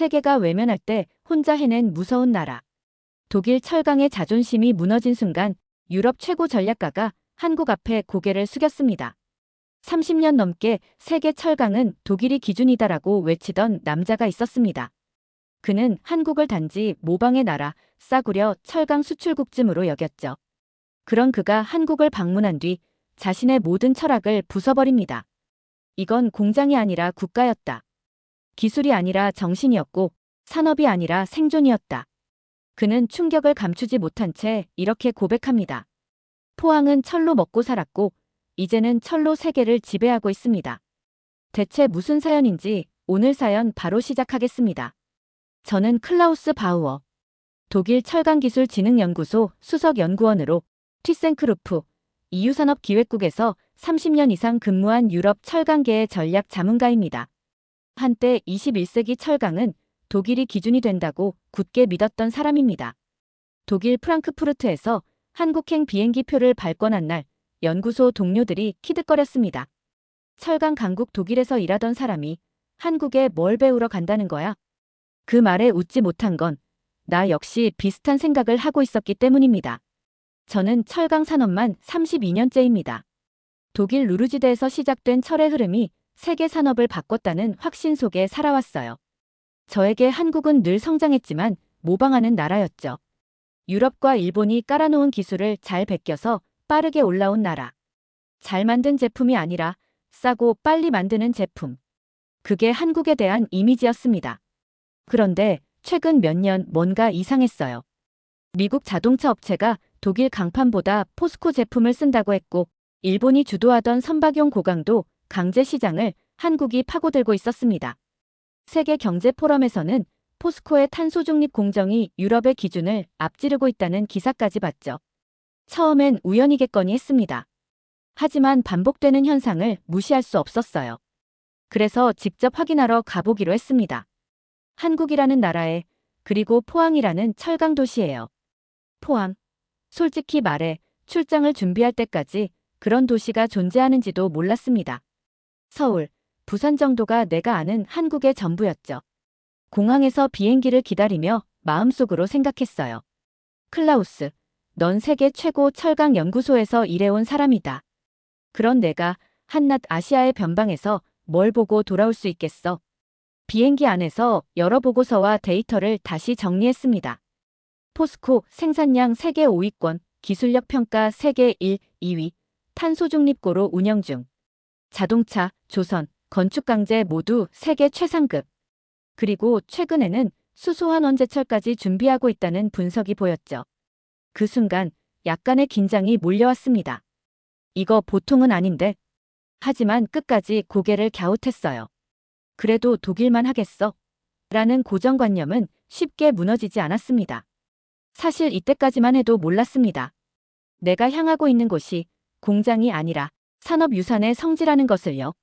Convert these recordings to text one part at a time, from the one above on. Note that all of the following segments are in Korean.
세계가 외면할 때 혼자 해낸 무서운 나라. 독일 철강의 자존심이 무너진 순간 유럽 최고 전략가가 한국 앞에 고개를 숙였습니다. 30년 넘게 세계 철강은 독일이 기준이다라고 외치던 남자가 있었습니다. 그는 한국을 단지 모방의 나라, 싸구려 철강 수출국쯤으로 여겼죠. 그런 그가 한국을 방문한 뒤 자신의 모든 철학을 부숴버립니다. 이건 공장이 아니라 국가였다. 기술이 아니라 정신이었고 산업이 아니라 생존이었다. 그는 충격을 감추지 못한 채 이렇게 고백합니다. 포항은 철로 먹고 살았고 이제는 철로 세계를 지배하고 있습니다. 대체 무슨 사연인지 오늘 사연 바로 시작하겠습니다. 저는 클라우스 바우어, 독일 철강기술진흥연구소 수석연구원으로 튀센크루프 EU산업기획국에서 30년 이상 근무한 유럽 철강계의 전략 자문가입니다. 한때 21세기 철강은 독일이 기준이 된다고 굳게 믿었던 사람입니다. 독일 프랑크푸르트에서 한국행 비행기표를 발권한 날 연구소 동료들이 키득거렸습니다. 철강 강국 독일에서 일하던 사람이 한국에 뭘 배우러 간다는 거야? 그 말에 웃지 못한 건 나 역시 비슷한 생각을 하고 있었기 때문입니다. 저는 철강 산업만 32년째입니다. 독일 루르지대에서 시작된 철의 흐름이 세계 산업을 바꿨다는 확신 속에 살아왔어요. 저에게 한국은 늘 성장했지만 모방하는 나라였죠. 유럽과 일본이 깔아놓은 기술을 잘 베껴서 빠르게 올라온 나라. 잘 만든 제품이 아니라 싸고 빨리 만드는 제품. 그게 한국에 대한 이미지였습니다. 그런데 최근 몇 년 뭔가 이상했어요. 미국 자동차 업체가 독일 강판보다 포스코 제품을 쓴다고 했고 일본이 주도하던 선박용 고강도 강제 시장을 한국이 파고들고 있었습니다. 세계 경제 포럼에서는 포스코의 탄소 중립 공정이 유럽의 기준을 앞지르고 있다는 기사까지 봤죠. 처음엔 우연이겠거니 했습니다. 하지만 반복되는 현상을 무시할 수 없었어요. 그래서 직접 확인하러 가보기로 했습니다. 한국이라는 나라에, 그리고 포항이라는 철강 도시예요. 포항. 솔직히 말해 출장을 준비할 때까지 그런 도시가 존재하는지도 몰랐습니다. 서울, 부산 정도가 내가 아는 한국의 전부였죠. 공항에서 비행기를 기다리며 마음속으로 생각했어요. 클라우스, 넌 세계 최고 철강 연구소에서 일해온 사람이다. 그런 내가 한낱 아시아의 변방에서 뭘 보고 돌아올 수 있겠어? 비행기 안에서 여러 보고서와 데이터를 다시 정리했습니다. 포스코 생산량 세계 5위권, 기술력 평가 세계 1, 2위, 탄소 중립고로 운영 중. 자동차, 조선, 건축 강제 모두 세계 최상급. 그리고 최근에는 수소환 원제철까지 준비하고 있다는 분석이 보였죠. 그 순간 약간의 긴장이 몰려왔습니다. 이거 보통은 아닌데. 하지만 끝까지 고개를 갸웃했어요. 그래도 독일만 하겠어? 라는 고정관념은 쉽게 무너지지 않았습니다. 사실 이때까지만 해도 몰랐습니다. 내가 향하고 있는 곳이 공장이 아니라 산업유산의 성지라는 것을요.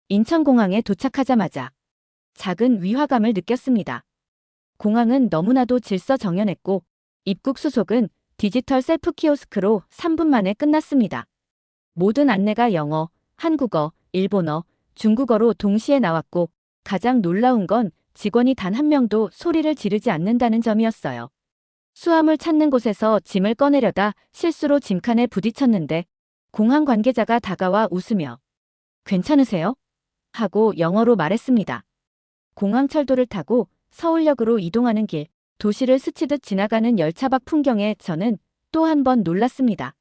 인천공항에 도착하자마자 작은 위화감을 느꼈습니다. 공항은 너무나도 질서정연했고 입국 수속은 디지털 셀프 키오스크로 3분 만에 끝났습니다. 모든 안내가 영어, 한국어, 일본어, 중국어로 동시에 나왔고 가장 놀라운 건 직원이 단 한 명도 소리를 지르지 않는다는 점이었어요. 수화물 찾는 곳에서 짐을 꺼내려다 실수로 짐칸에 부딪혔는데 공항 관계자가 다가와 웃으며 괜찮으세요? 하고 영어로 말했습니다. 공항 철도를 타고 서울역으로 이동하는 길, 도시를 스치듯 지나가는 열차 밖 풍경에 저는 또 한 번 놀랐습니다.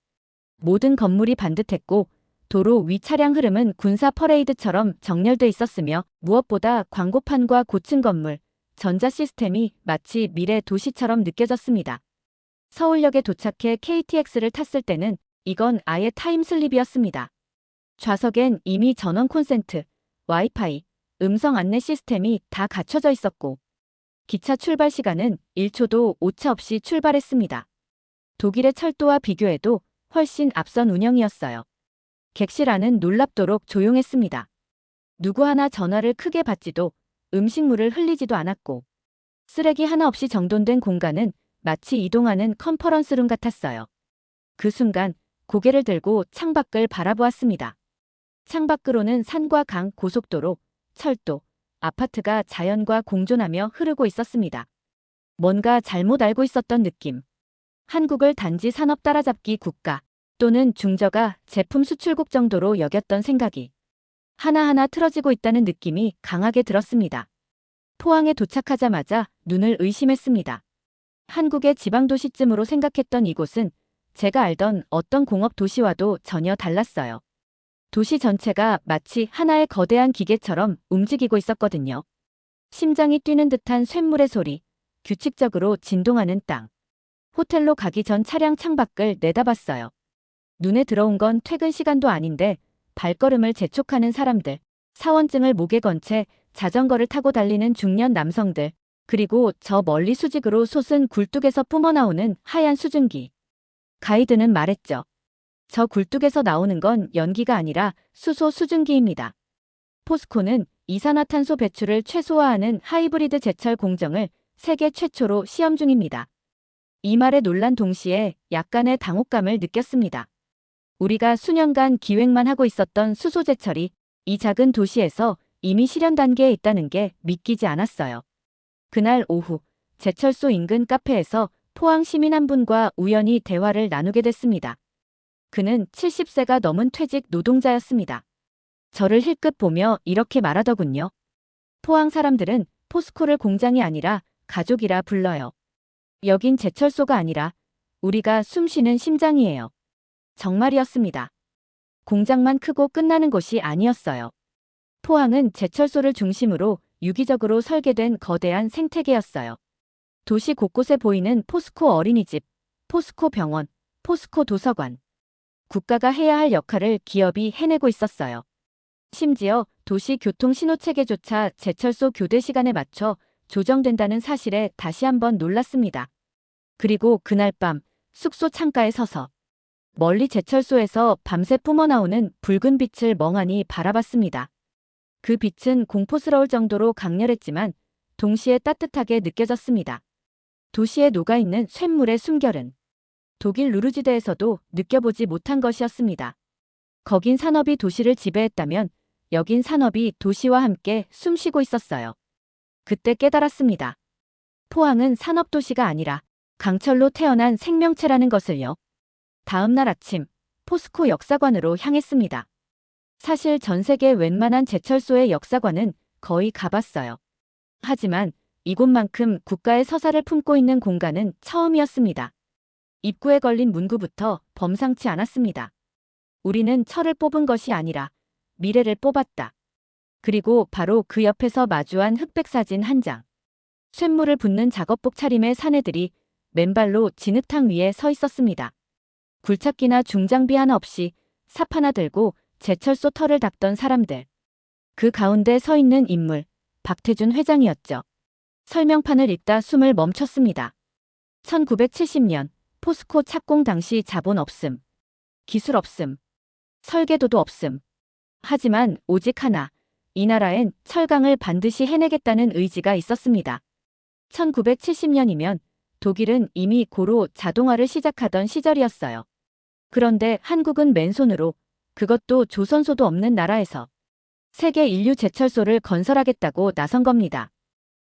모든 건물이 반듯했고 도로 위 차량 흐름은 군사 퍼레이드처럼 정렬돼 있었으며 무엇보다 광고판과 고층 건물, 전자 시스템이 마치 미래 도시처럼 느껴졌습니다. 서울역에 도착해 KTX를 탔을 때는 이건 아예 타임슬립이었습니다. 좌석엔 이미 전원 콘센트, 와이파이, 음성 안내 시스템이 다 갖춰져 있었고 기차 출발 시간은 1초도 오차 없이 출발했습니다. 독일의 철도와 비교해도 훨씬 앞선 운영이었어요. 객실 안은 놀랍도록 조용했습니다. 누구 하나 전화를 크게 받지도 음식물을 흘리지도 않았고 쓰레기 하나 없이 정돈된 공간은 마치 이동하는 컨퍼런스룸 같았어요. 그 순간 고개를 들고 창밖을 바라보았습니다. 창밖으로는 산과 강, 고속도로, 철도, 아파트가 자연과 공존하며 흐르고 있었습니다. 뭔가 잘못 알고 있었던 느낌. 한국을 단지 산업 따라잡기 국가 또는 중저가 제품 수출국 정도로 여겼던 생각이 하나하나 틀어지고 있다는 느낌이 강하게 들었습니다. 포항에 도착하자마자 눈을 의심했습니다. 한국의 지방도시쯤으로 생각했던 이곳은 제가 알던 어떤 공업 도시와도 전혀 달랐어요. 도시 전체가 마치 하나의 거대한 기계처럼 움직이고 있었거든요. 심장이 뛰는 듯한 쇳물의 소리, 규칙적으로 진동하는 땅. 호텔로 가기 전 차량 창밖을 내다봤어요. 눈에 들어온 건 퇴근 시간도 아닌데 발걸음을 재촉하는 사람들, 사원증을 목에 건 채 자전거를 타고 달리는 중년 남성들, 그리고 저 멀리 수직으로 솟은 굴뚝에서 뿜어나오는 하얀 수증기. 가이드는 말했죠. 저 굴뚝에서 나오는 건 연기가 아니라 수소 수증기입니다. 포스코는 이산화탄소 배출을 최소화하는 하이브리드 제철 공정을 세계 최초로 시험 중입니다. 이 말에 놀란 동시에 약간의 당혹감을 느꼈습니다. 우리가 수년간 기획만 하고 있었던 수소 제철이 이 작은 도시에서 이미 실현 단계에 있다는 게 믿기지 않았어요. 그날 오후 제철소 인근 카페에서 포항 시민 한 분과 우연히 대화를 나누게 됐습니다. 그는 70세가 넘은 퇴직 노동자였습니다. 저를 힐끗 보며 이렇게 말하더군요. 포항 사람들은 포스코를 공장이 아니라 가족이라 불러요. 여긴 제철소가 아니라 우리가 숨쉬는 심장이에요. 정말이었습니다. 공장만 크고 끝나는 곳이 아니었어요. 포항은 제철소를 중심으로 유기적으로 설계된 거대한 생태계였어요. 도시 곳곳에 보이는 포스코 어린이집, 포스코 병원, 포스코 도서관. 국가가 해야 할 역할을 기업이 해내고 있었어요. 심지어 도시 교통 신호체계조차 제철소 교대 시간에 맞춰 조정된다는 사실에 다시 한번 놀랐습니다. 그리고 그날 밤 숙소 창가에 서서 멀리 제철소에서 밤새 뿜어나오는 붉은 빛을 멍하니 바라봤습니다. 그 빛은 공포스러울 정도로 강렬했지만 동시에 따뜻하게 느껴졌습니다. 도시에 녹아있는 쇳물의 숨결은 독일 루르지대에서도 느껴보지 못한 것이었습니다. 거긴 산업이 도시를 지배했다면 여긴 산업이 도시와 함께 숨쉬고 있었어요. 그때 깨달았습니다. 포항은 산업도시가 아니라 강철로 태어난 생명체라는 것을요. 다음 날 아침 포스코 역사관으로 향했습니다. 사실 전 세계 웬만한 제철소의 역사관은 거의 가봤어요. 하지만 이곳만큼 국가의 서사를 품고 있는 공간은 처음이었습니다. 입구에 걸린 문구부터 범상치 않았습니다. 우리는 철을 뽑은 것이 아니라 미래를 뽑았다. 그리고 바로 그 옆에서 마주한 흑백 사진 한 장. 쇳물을 붓는 작업복 차림의 사내들이 맨발로 진흙탕 위에 서 있었습니다. 굴착기나 중장비 하나 없이 삽 하나 들고 제철소 털을 닦던 사람들. 그 가운데 서 있는 인물, 박태준 회장이었죠. 설명판을 읽다 숨을 멈췄습니다. 1970년 포스코 착공 당시 자본 없음, 기술 없음, 설계도도 없음. 하지만 오직 하나, 이 나라엔 철강을 반드시 해내겠다는 의지가 있었습니다. 1970년이면 독일은 이미 고로 자동화를 시작하던 시절이었어요. 그런데 한국은 맨손으로, 그것도 조선소도 없는 나라에서 세계 인류 제철소를 건설하겠다고 나선 겁니다.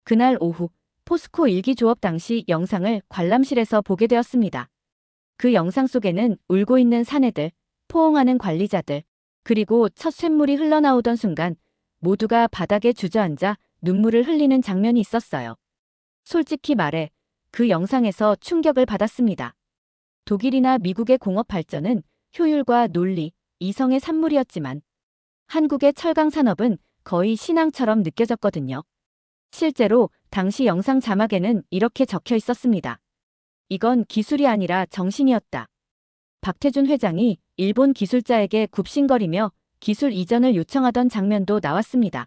그날 오후 포스코 일기 조업 당시 영상을 관람실에서 보게 되었습니다. 그 영상 속에는 울고 있는 사내들, 포옹하는 관리자들, 그리고 첫 쇳물이 흘러나오던 순간 모두가 바닥에 주저앉아 눈물을 흘리는 장면이 있었어요. 솔직히 말해 그 영상에서 충격을 받았습니다. 독일이나 미국의 공업 발전은 효율과 논리, 이성의 산물이었지만 한국의 철강 산업은 거의 신앙처럼 느껴졌거든요. 실제로 당시 영상 자막에는 이렇게 적혀 있었습니다. 이건 기술이 아니라 정신이었다. 박태준 회장이 일본 기술자에게 굽신거리며 기술 이전을 요청하던 장면도 나왔습니다.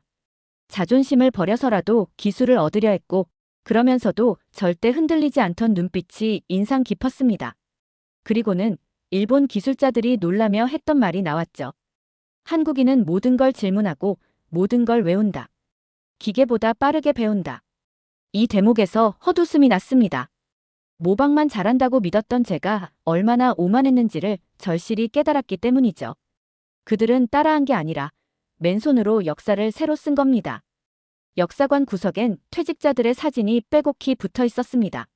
자존심을 버려서라도 기술을 얻으려 했고 그러면서도 절대 흔들리지 않던 눈빛이 인상 깊었습니다. 그리고는 일본 기술자들이 놀라며 했던 말이 나왔죠. 한국인은 모든 걸 질문하고 모든 걸 외운다. 기계보다 빠르게 배운다. 이 대목에서 헛웃음이 났습니다. 모방만 잘한다고 믿었던 제가 얼마나 오만했는지를 절실히 깨달았기 때문이죠. 그들은 따라한 게 아니라 맨손으로 역사를 새로 쓴 겁니다. 역사관 구석엔 퇴직자들의 사진이 빼곡히 붙어 있었습니다.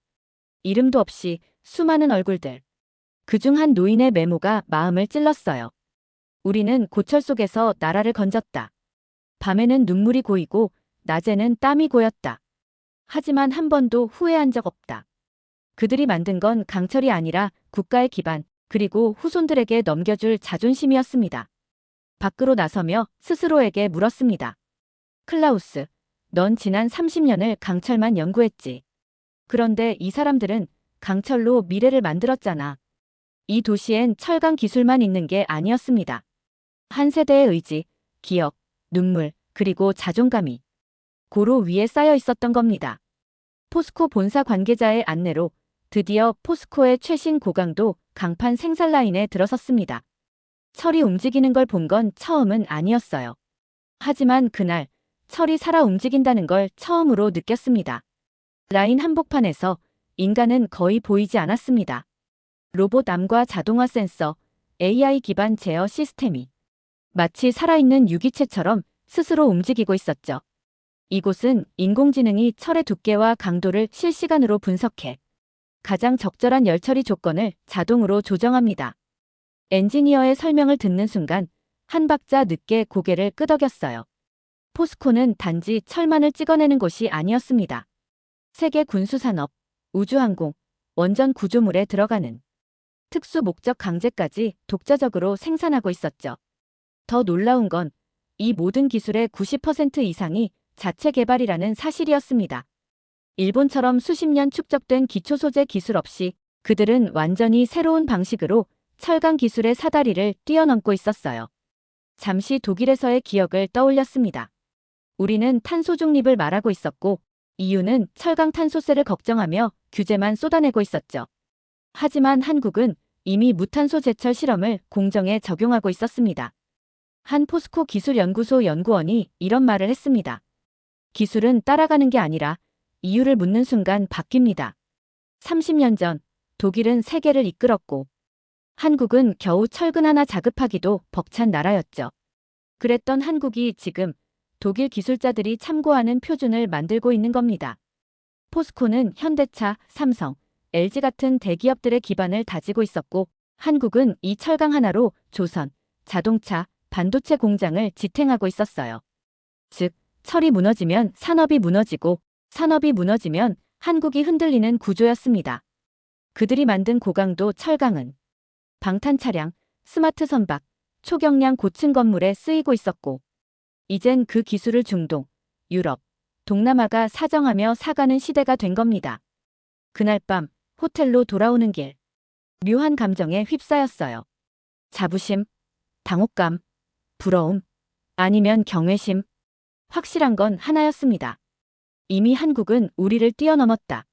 이름도 없이 수많은 얼굴들. 그중 한 노인의 메모가 마음을 찔렀어요. 우리는 고철 속에서 나라를 건졌다. 밤에는 눈물이 고이고 낮에는 땀이 고였다. 하지만 한 번도 후회한 적 없다. 그들이 만든 건 강철이 아니라 국가의 기반, 그리고 후손들에게 넘겨줄 자존심이었습니다. 밖으로 나서며 스스로에게 물었습니다. 클라우스, 넌 지난 30년을 강철만 연구했지. 그런데 이 사람들은 강철로 미래를 만들었잖아. 이 도시엔 철강 기술만 있는 게 아니었습니다. 한 세대의 의지, 기억, 눈물, 그리고 자존감이 고로 위에 쌓여 있었던 겁니다. 포스코 본사 관계자의 안내로 드디어 포스코의 최신 고강도 강판 생산 라인에 들어섰습니다. 철이 움직이는 걸 본 건 처음은 아니었어요. 하지만 그날 철이 살아 움직인다는 걸 처음으로 느꼈습니다. 라인 한복판에서 인간은 거의 보이지 않았습니다. 로봇 암과 자동화 센서, AI 기반 제어 시스템이 마치 살아있는 유기체처럼 스스로 움직이고 있었죠. 이곳은 인공지능이 철의 두께와 강도를 실시간으로 분석해 가장 적절한 열처리 조건을 자동으로 조정합니다. 엔지니어의 설명을 듣는 순간 한 박자 늦게 고개를 끄덕였어요. 포스코는 단지 철만을 찍어내는 곳이 아니었습니다. 세계 군수산업, 우주항공, 원전 구조물에 들어가는 특수 목적 강제까지 독자적으로 생산하고 있었죠. 더 놀라운 건 이 모든 기술의 90% 이상이 자체 개발이라는 사실이었습니다. 일본처럼 수십 년 축적된 기초 소재 기술 없이 그들은 완전히 새로운 방식으로 철강 기술의 사다리를 뛰어넘고 있었어요. 잠시 독일에서의 기억을 떠올렸습니다. 우리는 탄소 중립을 말하고 있었고 EU는 철강 탄소세를 걱정하며 규제만 쏟아내고 있었죠. 하지만 한국은 이미 무탄소 제철 실험을 공정에 적용하고 있었습니다. 한 포스코 기술연구소 연구원이 이런 말을 했습니다. 기술은 따라가는 게 아니라 이유를 묻는 순간 바뀝니다. 30년 전 독일은 세계를 이끌었고 한국은 겨우 철근 하나 자급하기도 벅찬 나라였죠. 그랬던 한국이 지금 독일 기술자들이 참고하는 표준을 만들고 있는 겁니다. 포스코는 현대차, 삼성, LG 같은 대기업들의 기반을 다지고 있었고 한국은 이 철강 하나로 조선, 자동차, 반도체 공장을 지탱하고 있었어요. 즉, 철이 무너지면 산업이 무너지고 산업이 무너지면 한국이 흔들리는 구조였습니다. 그들이 만든 고강도 철강은 방탄차량, 스마트 선박, 초경량 고층 건물에 쓰이고 있었고 이젠 그 기술을 중동, 유럽, 동남아가 사정하며 사가는 시대가 된 겁니다. 그날 밤 호텔로 돌아오는 길, 묘한 감정에 휩싸였어요. 자부심, 당혹감, 부러움, 아니면 경외심. 확실한 건 하나였습니다. 이미 한국은 우리를 뛰어넘었다.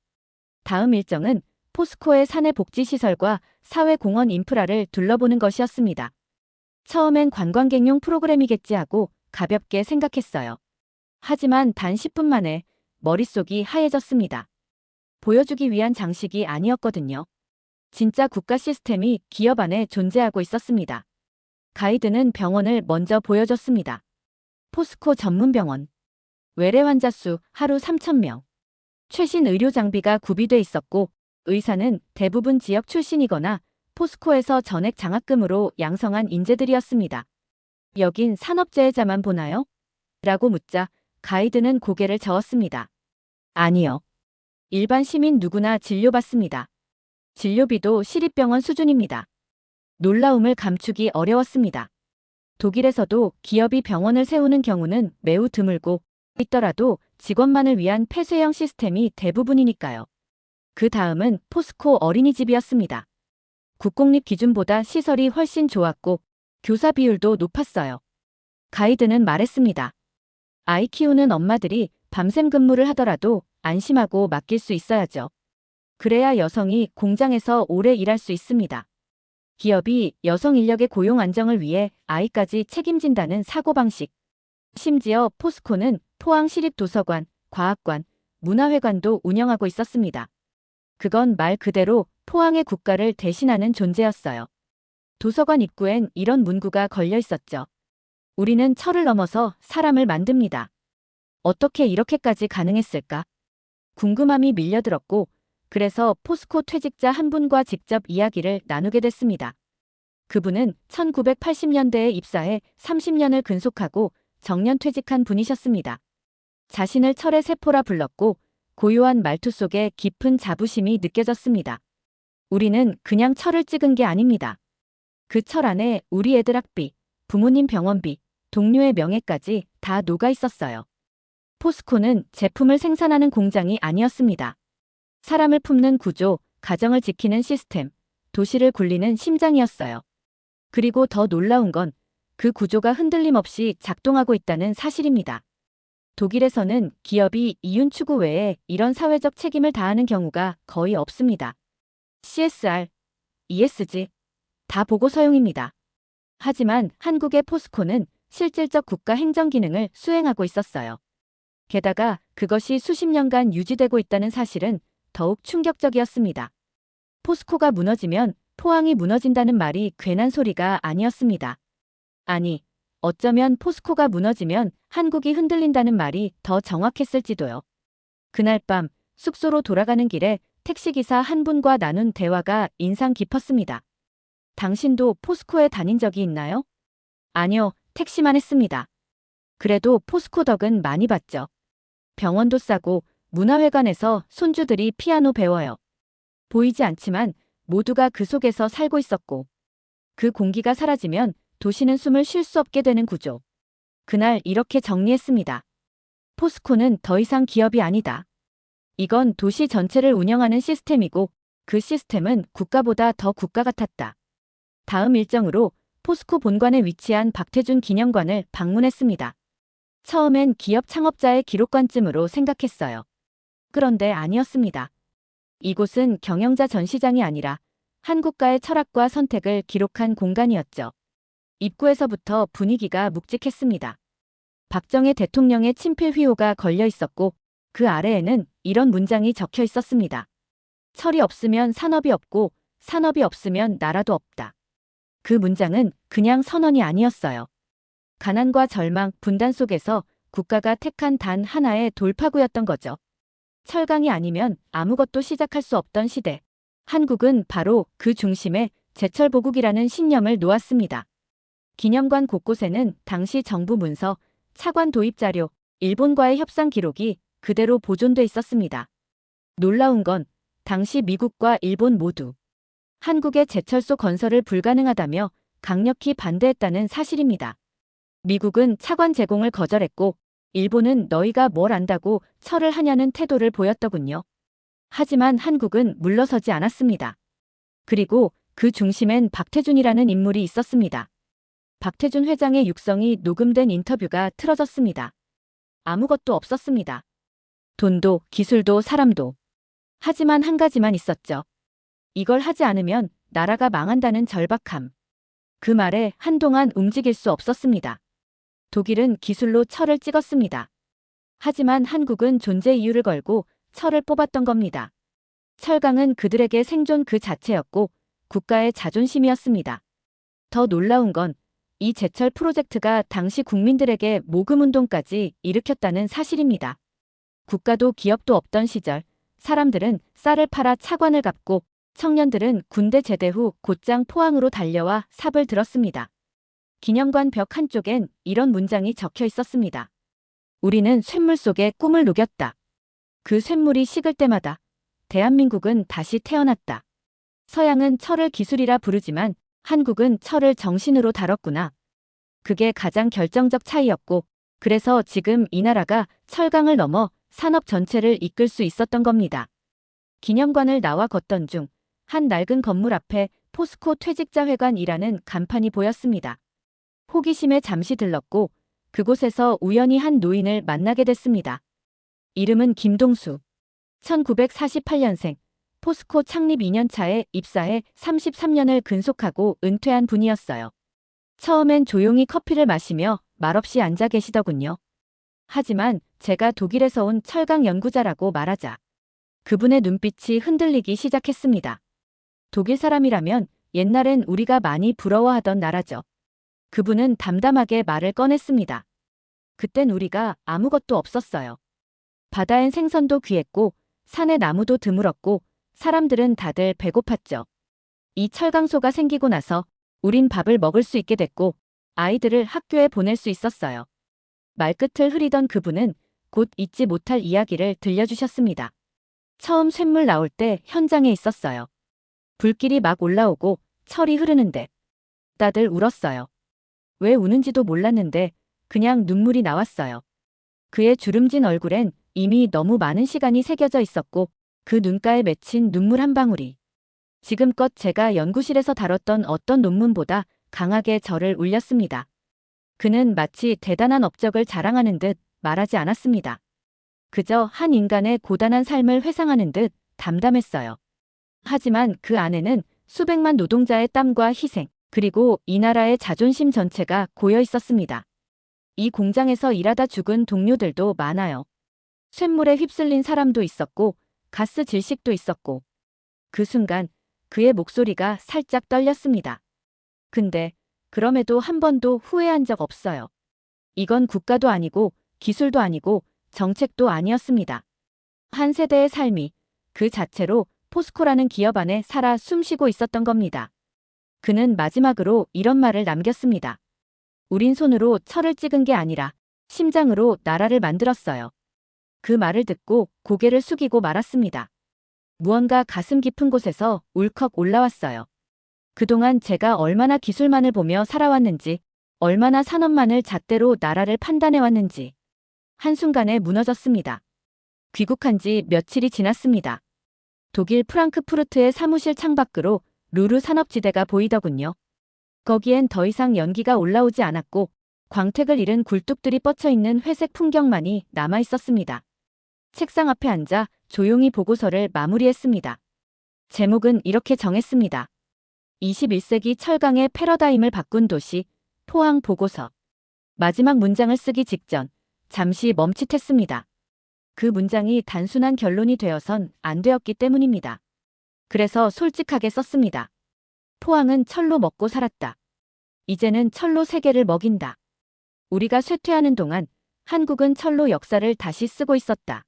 다음 일정은 포스코의 사내 복지시설과 사회공헌 인프라를 둘러보는 것이었습니다. 처음엔 관광객용 프로그램이겠지 하고 가볍게 생각했어요. 하지만 단 10분 만에 머릿속이 하얘졌습니다. 보여주기 위한 장식이 아니었거든요. 진짜 국가 시스템이 기업 안에 존재하고 있었습니다. 가이드는 병원을 먼저 보여줬습니다. 포스코 전문병원. 외래 환자 수 하루 3,000명. 최신 의료 장비가 구비돼 있었고 의사는 대부분 지역 출신이거나 포스코에서 전액 장학금으로 양성한 인재들이었습니다. 여긴 산업재해자만 보나요? 라고 묻자 가이드는 고개를 저었습니다. 아니요. 일반 시민 누구나 진료받습니다. 진료비도 시립병원 수준입니다. 놀라움을 감추기 어려웠습니다. 독일에서도 기업이 병원을 세우는 경우는 매우 드물고 있더라도 직원만을 위한 폐쇄형 시스템이 대부분이니까요. 그 다음은 포스코 어린이집이었습니다. 국공립 기준보다 시설이 훨씬 좋았고 교사 비율도 높았어요. 가이드는 말했습니다. 아이 키우는 엄마들이 밤샘 근무를 하더라도 안심하고 맡길 수 있어야죠. 그래야 여성이 공장에서 오래 일할 수 있습니다. 기업이 여성 인력의 고용 안정을 위해 아이까지 책임진다는 사고방식. 심지어 포스코는 포항시립도서관, 과학관, 문화회관도 운영하고 있었습니다. 그건 말 그대로 포항의 국가를 대신하는 존재였어요. 도서관 입구엔 이런 문구가 걸려 있었죠. 우리는 철을 넘어서 사람을 만듭니다. 어떻게 이렇게까지 가능했을까? 궁금함이 밀려들었고, 그래서 포스코 퇴직자 한 분과 직접 이야기를 나누게 됐습니다. 그분은 1980년대에 입사해 30년을 근속하고 정년퇴직한 분이셨습니다. 자신을 철의 세포라 불렀고 고요한 말투 속에 깊은 자부심이 느껴졌습니다. 우리는 그냥 철을 찍은 게 아닙니다. 그 철 안에 우리 애들 학비, 부모님 병원비, 동료의 명예까지 다 녹아 있었어요. 포스코는 제품을 생산하는 공장이 아니었습니다. 사람을 품는 구조, 가정을 지키는 시스템, 도시를 굴리는 심장이었어요. 그리고 더 놀라운 건 그 구조가 흔들림 없이 작동하고 있다는 사실입니다. 독일에서는 기업이 이윤 추구 외에 이런 사회적 책임을 다하는 경우가 거의 없습니다. CSR, ESG, 다 보고서용입니다. 하지만 한국의 포스코는 실질적 국가 행정 기능을 수행하고 있었어요. 게다가 그것이 수십 년간 유지되고 있다는 사실은 더욱 충격적이었습니다. 포스코가 무너지면 포항이 무너진다는 말이 괜한 소리가 아니었습니다. 아니, 어쩌면 포스코가 무너지면 한국이 흔들린다는 말이 더 정확했을지도요. 그날 밤 숙소로 돌아가는 길에 택시기사 한 분과 나눈 대화가 인상 깊었습니다. 당신도 포스코에 다닌 적이 있나요? 아니요, 택시만 했습니다. 그래도 포스코 덕은 많이 봤죠. 병원도 싸고 문화회관에서 손주들이 피아노 배워요. 보이지 않지만 모두가 그 속에서 살고 있었고 그 공기가 사라지면 도시는 숨을 쉴 수 없게 되는 구조. 그날 이렇게 정리했습니다. 포스코는 더 이상 기업이 아니다. 이건 도시 전체를 운영하는 시스템이고 그 시스템은 국가보다 더 국가 같았다. 다음 일정으로 포스코 본관에 위치한 박태준 기념관을 방문했습니다. 처음엔 기업 창업자의 기록관쯤으로 생각했어요. 그런데 아니었습니다. 이곳은 경영자 전시장이 아니라 한국가의 철학과 선택을 기록한 공간이었죠. 입구에서부터 분위기가 묵직했습니다. 박정희 대통령의 친필 휘호가 걸려 있었고 그 아래에는 이런 문장이 적혀 있었습니다. 철이 없으면 산업이 없고 산업이 없으면 나라도 없다. 그 문장은 그냥 선언이 아니었어요. 가난과 절망, 분단 속에서 국가가 택한 단 하나의 돌파구였던 거죠. 철강이 아니면 아무것도 시작할 수 없던 시대. 한국은 바로 그 중심에 제철보국이라는 신념을 놓았습니다. 기념관 곳곳에는 당시 정부 문서, 차관 도입 자료, 일본과의 협상 기록이 그대로 보존돼 있었습니다. 놀라운 건 당시 미국과 일본 모두 한국의 제철소 건설을 불가능하다며 강력히 반대했다는 사실입니다. 미국은 차관 제공을 거절했고 일본은 너희가 뭘 안다고 철을 하냐는 태도를 보였더군요. 하지만 한국은 물러서지 않았습니다. 그리고 그 중심엔 박태준이라는 인물이 있었습니다. 박태준 회장의 육성이 녹음된 인터뷰가 틀어졌습니다. 아무것도 없었습니다. 돈도 기술도 사람도. 하지만 한 가지만 있었죠. 이걸 하지 않으면 나라가 망한다는 절박함. 그 말에 한동안 움직일 수 없었습니다. 독일은 기술로 철을 찍었습니다. 하지만 한국은 존재 이유를 걸고 철을 뽑았던 겁니다. 철강은 그들에게 생존 그 자체였고 국가의 자존심이었습니다. 더 놀라운 건 이 제철 프로젝트가 당시 국민들에게 모금운동까지 일으켰다는 사실입니다. 국가도 기업도 없던 시절 사람들은 쌀을 팔아 차관을 갚고 청년들은 군대 제대 후 곧장 포항으로 달려와 삽을 들었습니다. 기념관 벽 한쪽엔 이런 문장이 적혀 있었습니다. 우리는 쇳물 속에 꿈을 녹였다. 그 쇳물이 식을 때마다 대한민국은 다시 태어났다. 서양은 철을 기술이라 부르지만 한국은 철을 정신으로 다뤘구나. 그게 가장 결정적 차이였고 그래서 지금 이 나라가 철강을 넘어 산업 전체를 이끌 수 있었던 겁니다. 기념관을 나와 걷던 중 한 낡은 건물 앞에 포스코 퇴직자 회관이라는 간판이 보였습니다. 호기심에 잠시 들렀고 그곳에서 우연히 한 노인을 만나게 됐습니다. 이름은 김동수. 1948년생. 포스코 창립 2년 차에 입사해 33년을 근속하고 은퇴한 분이었어요. 처음엔 조용히 커피를 마시며 말없이 앉아 계시더군요. 하지만 제가 독일에서 온 철강 연구자라고 말하자 그분의 눈빛이 흔들리기 시작했습니다. 독일 사람이라면 옛날엔 우리가 많이 부러워하던 나라죠. 그분은 담담하게 말을 꺼냈습니다. 그땐 우리가 아무것도 없었어요. 바다엔 생선도 귀했고 산에 나무도 드물었고 사람들은 다들 배고팠죠. 이 철강소가 생기고 나서 우린 밥을 먹을 수 있게 됐고 아이들을 학교에 보낼 수 있었어요. 말끝을 흐리던 그분은 곧 잊지 못할 이야기를 들려주셨습니다. 처음 쇳물 나올 때 현장에 있었어요. 불길이 막 올라오고 철이 흐르는데 다들 울었어요. 왜 우는지도 몰랐는데 그냥 눈물이 나왔어요. 그의 주름진 얼굴엔 이미 너무 많은 시간이 새겨져 있었고 그 눈가에 맺힌 눈물 한 방울이 지금껏 제가 연구실에서 다뤘던 어떤 논문보다 강하게 저를 울렸습니다. 그는 마치 대단한 업적을 자랑하는 듯 말하지 않았습니다. 그저 한 인간의 고단한 삶을 회상하는 듯 담담했어요. 하지만 그 안에는 수백만 노동자의 땀과 희생, 그리고 이 나라의 자존심 전체가 고여 있었습니다. 이 공장에서 일하다 죽은 동료들도 많아요. 쇳물에 휩쓸린 사람도 있었고, 가스 질식도 있었고. 그 순간 그의 목소리가 살짝 떨렸습니다. 근데 그럼에도 한 번도 후회한 적 없어요. 이건 국가도 아니고 기술도 아니고 정책도 아니었습니다. 한 세대의 삶이 그 자체로 포스코라는 기업 안에 살아 숨쉬고 있었던 겁니다. 그는 마지막으로 이런 말을 남겼습니다. 우린 손으로 철을 찍은 게 아니라 심장으로 나라를 만들었어요. 그 말을 듣고 고개를 숙이고 말았습니다. 무언가 가슴 깊은 곳에서 울컥 올라왔어요. 그동안 제가 얼마나 기술만을 보며 살아왔는지, 얼마나 산업만을 잣대로 나라를 판단해왔는지 한순간에 무너졌습니다. 귀국한 지 며칠이 지났습니다. 독일 프랑크푸르트의 사무실 창밖으로 루르 산업지대가 보이더군요. 거기엔 더 이상 연기가 올라오지 않았고 광택을 잃은 굴뚝들이 뻗쳐있는 회색 풍경만이 남아있었습니다. 책상 앞에 앉아 조용히 보고서를 마무리했습니다. 제목은 이렇게 정했습니다. 21세기 철강의 패러다임을 바꾼 도시, 포항 보고서. 마지막 문장을 쓰기 직전 잠시 멈칫했습니다. 그 문장이 단순한 결론이 되어선 안 되었기 때문입니다. 그래서 솔직하게 썼습니다. 포항은 철로 먹고 살았다. 이제는 철로 세계를 먹인다. 우리가 쇠퇴하는 동안 한국은 철로 역사를 다시 쓰고 있었다.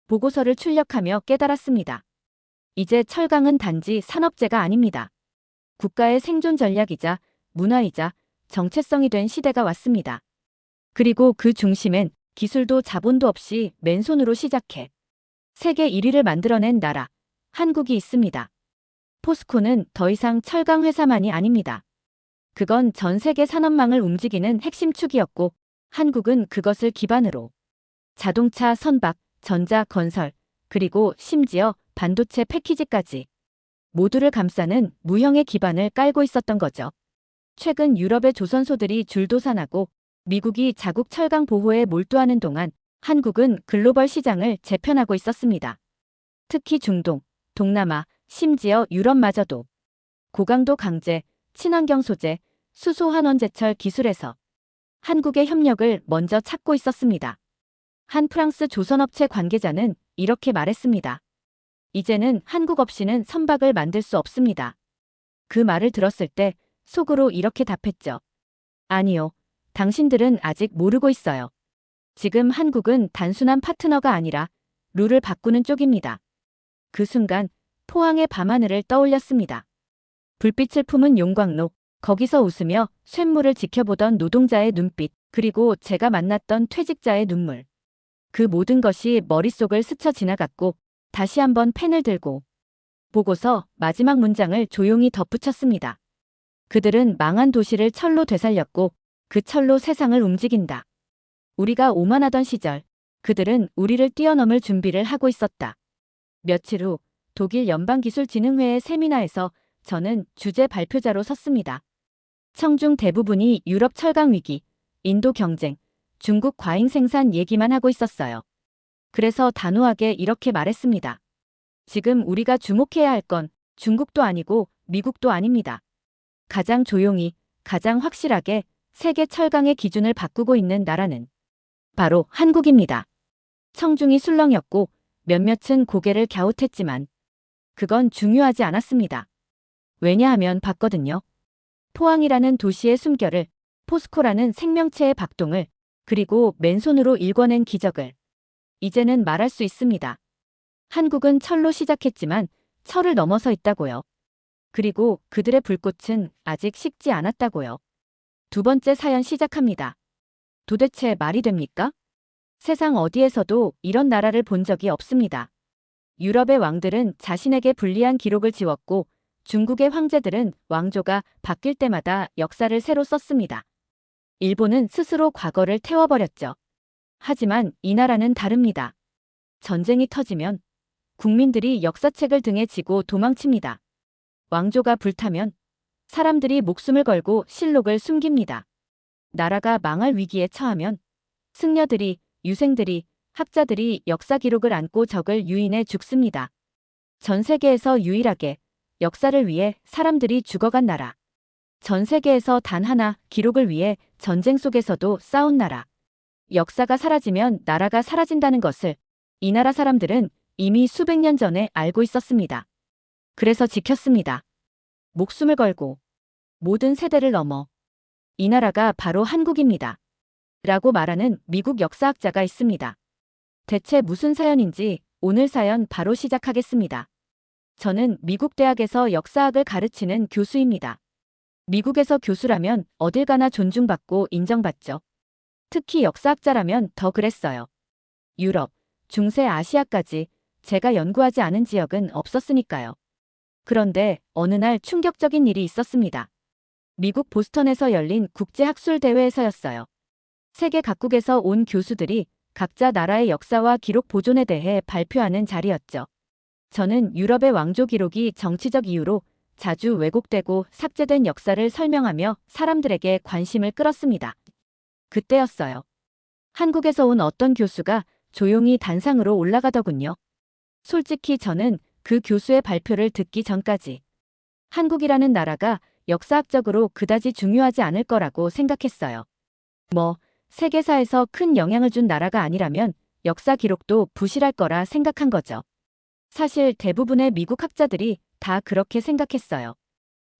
보고서를 출력하며 깨달았습니다. 이제 철강은 단지 산업재가 아닙니다. 국가의 생존 전략이자 문화이자 정체성이 된 시대가 왔습니다. 그리고 그 중심엔 기술도 자본도 없이 맨손으로 시작해 세계 1위를 만들어낸 나라, 한국이 있습니다. 포스코는 더 이상 철강 회사만이 아닙니다. 그건 전 세계 산업망을 움직이는 핵심 축이었고 한국은 그것을 기반으로 자동차, 선박, 전자, 건설, 그리고 심지어 반도체 패키지까지 모두를 감싸는 무형의 기반을 깔고 있었던 거죠. 최근 유럽의 조선소들이 줄도산하고 미국이 자국 철강 보호에 몰두하는 동안 한국은 글로벌 시장을 재편하고 있었습니다. 특히 중동, 동남아, 심지어 유럽마저도 고강도 강제, 친환경 소재, 수소 환원제철 기술에서 한국의 협력을 먼저 찾고 있었습니다. 한 프랑스 조선업체 관계자는 이렇게 말했습니다. 이제는 한국 없이는 선박을 만들 수 없습니다. 그 말을 들었을 때 속으로 이렇게 답했죠. 아니요. 당신들은 아직 모르고 있어요. 지금 한국은 단순한 파트너가 아니라 룰을 바꾸는 쪽입니다. 그 순간 포항의 밤하늘을 떠올렸습니다. 불빛을 품은 용광로, 거기서 웃으며 쇳물을 지켜보던 노동자의 눈빛, 그리고 제가 만났던 퇴직자의 눈물. 그 모든 것이 머릿속을 스쳐 지나갔고 다시 한번 펜을 들고 보고서 마지막 문장을 조용히 덧붙였습니다. 그들은 망한 도시를 철로 되살렸고 그 철로 세상을 움직인다. 우리가 오만하던 시절 그들은 우리를 뛰어넘을 준비를 하고 있었다. 며칠 후 독일 연방기술진흥회의 세미나에서 저는 주재 발표자로 섰습니다. 청중 대부분이 유럽 철강 위기, 인도 경쟁, 중국 과잉 생산 얘기만 하고 있었어요. 그래서 단호하게 이렇게 말했습니다. 지금 우리가 주목해야 할 건 중국도 아니고 미국도 아닙니다. 가장 조용히, 가장 확실하게 세계 철강의 기준을 바꾸고 있는 나라는 바로 한국입니다. 청중이 술렁였고 몇몇은 고개를 갸웃했지만 그건 중요하지 않았습니다. 왜냐하면 봤거든요. 포항이라는 도시의 숨결을, 포스코라는 생명체의 박동을, 그리고 맨손으로 일궈낸 기적을 이제는 말할 수 있습니다. 한국은 철로 시작했지만 철을 넘어서 있다고요. 그리고 그들의 불꽃은 아직 식지 않았다고요. 두 번째 사연 시작합니다. 도대체 말이 됩니까? 세상 어디에서도 이런 나라를 본 적이 없습니다. 유럽의 왕들은 자신에게 불리한 기록을 지웠고 중국의 황제들은 왕조가 바뀔 때마다 역사를 새로 썼습니다. 일본은 스스로 과거를 태워버렸죠. 하지만 이 나라는 다릅니다. 전쟁이 터지면 국민들이 역사책을 등에 지고 도망칩니다. 왕조가 불타면 사람들이 목숨을 걸고 실록을 숨깁니다. 나라가 망할 위기에 처하면 승려들이, 유생들이, 학자들이 역사 기록을 안고 적을 유인해 죽습니다. 전 세계에서 유일하게 역사를 위해 사람들이 죽어간 나라. 전 세계에서 단 하나 기록을 위해 전쟁 속에서도 싸운 나라. 역사가 사라지면 나라가 사라진다는 것을 이 나라 사람들은 이미 수백 년 전에 알고 있었습니다. 그래서 지켰습니다. 목숨을 걸고 모든 세대를 넘어 이 나라가 바로 한국입니다. 라고 말하는 미국 역사학자가 있습니다. 대체 무슨 사연인지 오늘 사연 바로 시작하겠습니다. 저는 미국 대학에서 역사학을 가르치는 교수입니다. 미국에서 교수라면 어딜 가나 존중받고 인정받죠. 특히 역사학자라면 더 그랬어요. 유럽, 중세 아시아까지 제가 연구하지 않은 지역은 없었으니까요. 그런데 어느 날 충격적인 일이 있었습니다. 미국 보스턴에서 열린 국제학술대회에서였어요. 세계 각국에서 온 교수들이 각자 나라의 역사와 기록 보존에 대해 발표하는 자리였죠. 저는 유럽의 왕조 기록이 정치적 이유로 자주 왜곡되고 삭제된 역사를 설명하며 사람들에게 관심을 끌었습니다. 그때였어요. 한국에서 온 어떤 교수가 조용히 단상으로 올라가더군요. 솔직히 저는 그 교수의 발표를 듣기 전까지 한국이라는 나라가 역사학적으로 그다지 중요하지 않을 거라고 생각했어요. 세계사에서 큰 영향을 준 나라가 아니라면 역사 기록도 부실할 거라 생각한 거죠. 사실 대부분의 미국 학자들이 다 그렇게 생각했어요.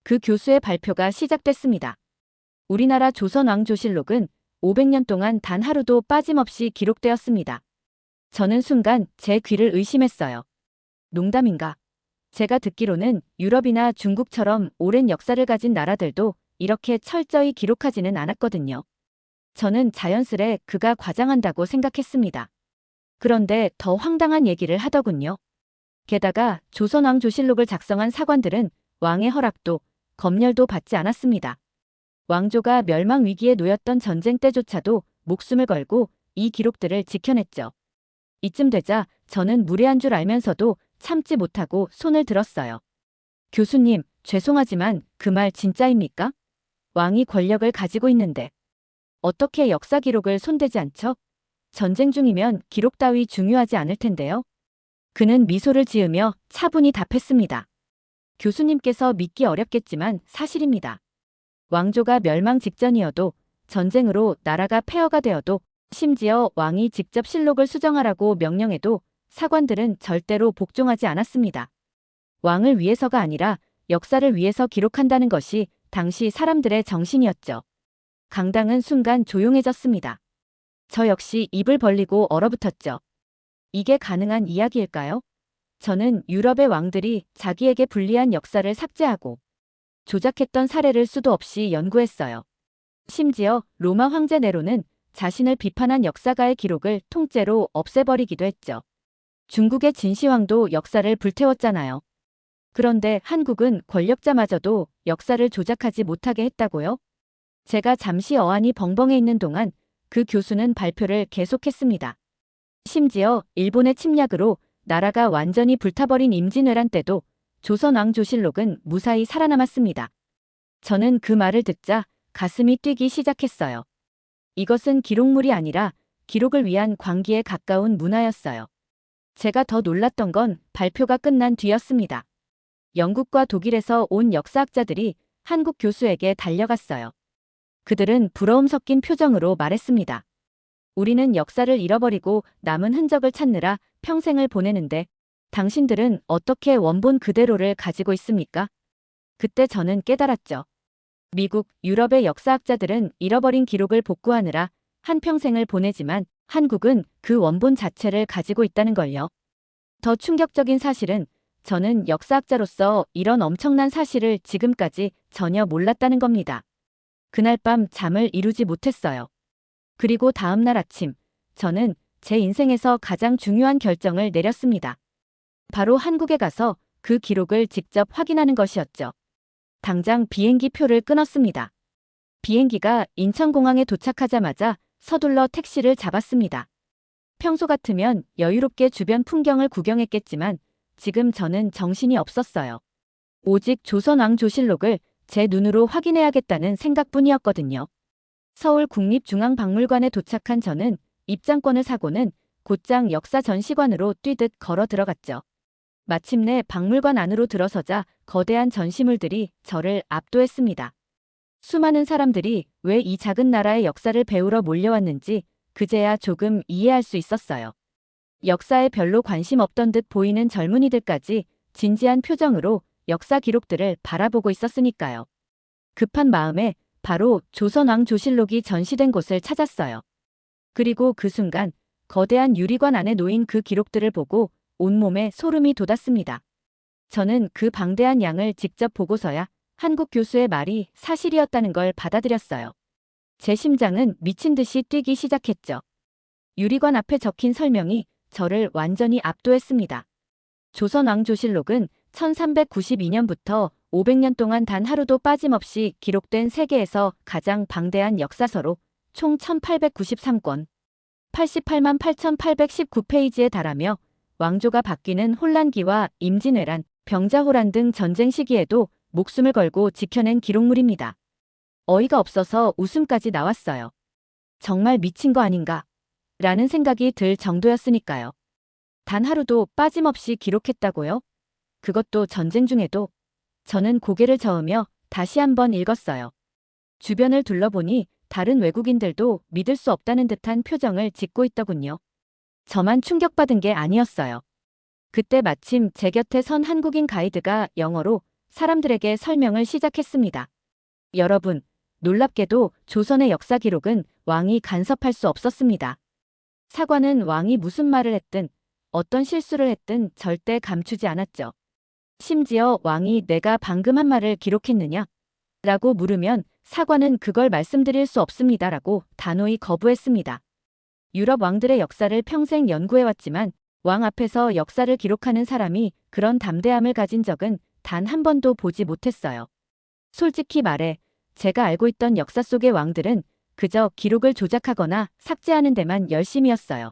그 교수의 발표가 시작됐습니다. 우리나라 조선왕조실록은 500년 동안 단 하루도 빠짐없이 기록되었습니다. 저는 순간 제 귀를 의심했어요. 농담인가? 제가 듣기로는 유럽이나 중국처럼 오랜 역사를 가진 나라들도 이렇게 철저히 기록하지는 않았거든요. 저는 자연스레 그가 과장한다고 생각했습니다. 그런데 더 황당한 얘기를 하더군요. 게다가 조선왕조실록을 작성한 사관들은 왕의 허락도 검열도 받지 않았습니다. 왕조가 멸망 위기에 놓였던 전쟁 때조차도 목숨을 걸고 이 기록들을 지켜냈죠. 이쯤 되자 저는 무례한 줄 알면서도 참지 못하고 손을 들었어요. 교수님, 죄송하지만 그 말 진짜입니까? 왕이 권력을 가지고 있는데 어떻게 역사 기록을 손대지 않죠? 전쟁 중이면 기록 따위 중요하지 않을 텐데요. 그는 미소를 지으며 차분히 답했습니다. 교수님께서 믿기 어렵겠지만 사실입니다. 왕조가 멸망 직전이어도 전쟁으로 나라가 폐허가 되어도 심지어 왕이 직접 실록을 수정하라고 명령해도 사관들은 절대로 복종하지 않았습니다. 왕을 위해서가 아니라 역사를 위해서 기록한다는 것이 당시 사람들의 정신이었죠. 강당은 순간 조용해졌습니다. 저 역시 입을 벌리고 얼어붙었죠. 이게 가능한 이야기일까요? 저는 유럽의 왕들이 자기에게 불리한 역사를 삭제하고 조작했던 사례를 수도 없이 연구했어요. 심지어 로마 황제 네로는 자신을 비판한 역사가의 기록을 통째로 없애버리기도 했죠. 중국의 진시황도 역사를 불태웠잖아요. 그런데 한국은 권력자마저도 역사를 조작하지 못하게 했다고요? 제가 잠시 어안이 벙벙해 있는 동안 그 교수는 발표를 계속했습니다. 심지어 일본의 침략으로 나라가 완전히 불타버린 임진왜란 때도 조선왕조실록은 무사히 살아남았습니다. 저는 그 말을 듣자 가슴이 뛰기 시작했어요. 이것은 기록물이 아니라 기록을 위한 광기에 가까운 문화였어요. 제가 더 놀랐던 건 발표가 끝난 뒤였습니다. 영국과 독일에서 온 역사학자들이 한국 교수에게 달려갔어요. 그들은 부러움 섞인 표정으로 말했습니다. 우리는 역사를 잃어버리고 남은 흔적을 찾느라 평생을 보내는데 당신들은 어떻게 원본 그대로를 가지고 있습니까? 그때 저는 깨달았죠. 미국, 유럽의 역사학자들은 잃어버린 기록을 복구하느라 한평생을 보내지만 한국은 그 원본 자체를 가지고 있다는 걸요. 더 충격적인 사실은 저는 역사학자로서 이런 엄청난 사실을 지금까지 전혀 몰랐다는 겁니다. 그날 밤 잠을 이루지 못했어요. 그리고 다음 날 아침, 저는 제 인생에서 가장 중요한 결정을 내렸습니다. 바로 한국에 가서 그 기록을 직접 확인하는 것이었죠. 당장 비행기 표를 끊었습니다. 비행기가 인천공항에 도착하자마자 서둘러 택시를 잡았습니다. 평소 같으면 여유롭게 주변 풍경을 구경했겠지만 지금 저는 정신이 없었어요. 오직 조선왕조실록을 제 눈으로 확인해야겠다는 생각뿐이었거든요. 서울국립중앙박물관에 도착한 저는 입장권을 사고는 곧장 역사전시관으로 뛰듯 걸어 들어갔죠. 마침내 박물관 안으로 들어서자 거대한 전시물들이 저를 압도했습니다. 수많은 사람들이 왜 이 작은 나라의 역사를 배우러 몰려왔는지 그제야 조금 이해할 수 있었어요. 역사에 별로 관심 없던 듯 보이는 젊은이들까지 진지한 표정으로 역사 기록들을 바라보고 있었으니까요. 급한 마음에 바로 조선왕조실록이 전시된 곳을 찾았어요. 그리고 그 순간 거대한 유리관 안에 놓인 그 기록들을 보고 온몸에 소름이 돋았습니다. 저는 그 방대한 양을 직접 보고서야 한국 교수의 말이 사실이었다는 걸 받아들였어요. 제 심장은 미친 듯이 뛰기 시작했죠. 유리관 앞에 적힌 설명이 저를 완전히 압도했습니다. 조선왕조실록은 1392년부터 500년 동안 단 하루도 빠짐없이 기록된 세계에서 가장 방대한 역사서로 총 1893권, 88만 8819페이지에 달하며 왕조가 바뀌는 혼란기와 임진왜란, 병자호란 등 전쟁 시기에도 목숨을 걸고 지켜낸 기록물입니다. 어이가 없어서 웃음까지 나왔어요. 정말 미친 거 아닌가? 라는 생각이 들 정도였으니까요. 단 하루도 빠짐없이 기록했다고요? 그것도 전쟁 중에도. 저는 고개를 저으며 다시 한번 읽었어요. 주변을 둘러보니 다른 외국인들도 믿을 수 없다는 듯한 표정을 짓고 있더군요. 저만 충격받은 게 아니었어요. 그때 마침 제 곁에 선 한국인 가이드가 영어로 사람들에게 설명을 시작했습니다. 여러분, 놀랍게도 조선의 역사 기록은 왕이 간섭할 수 없었습니다. 사관은 왕이 무슨 말을 했든 어떤 실수를 했든 절대 감추지 않았죠. 심지어 왕이 내가 방금 한 말을 기록했느냐? 라고 물으면 사관은 그걸 말씀드릴 수 없습니다. 라고 단호히 거부했습니다. 유럽 왕들의 역사를 평생 연구해왔지만 왕 앞에서 역사를 기록하는 사람이 그런 담대함을 가진 적은 단 한 번도 보지 못했어요. 솔직히 말해 제가 알고 있던 역사 속의 왕들은 그저 기록을 조작하거나 삭제하는 데만 열심이었어요.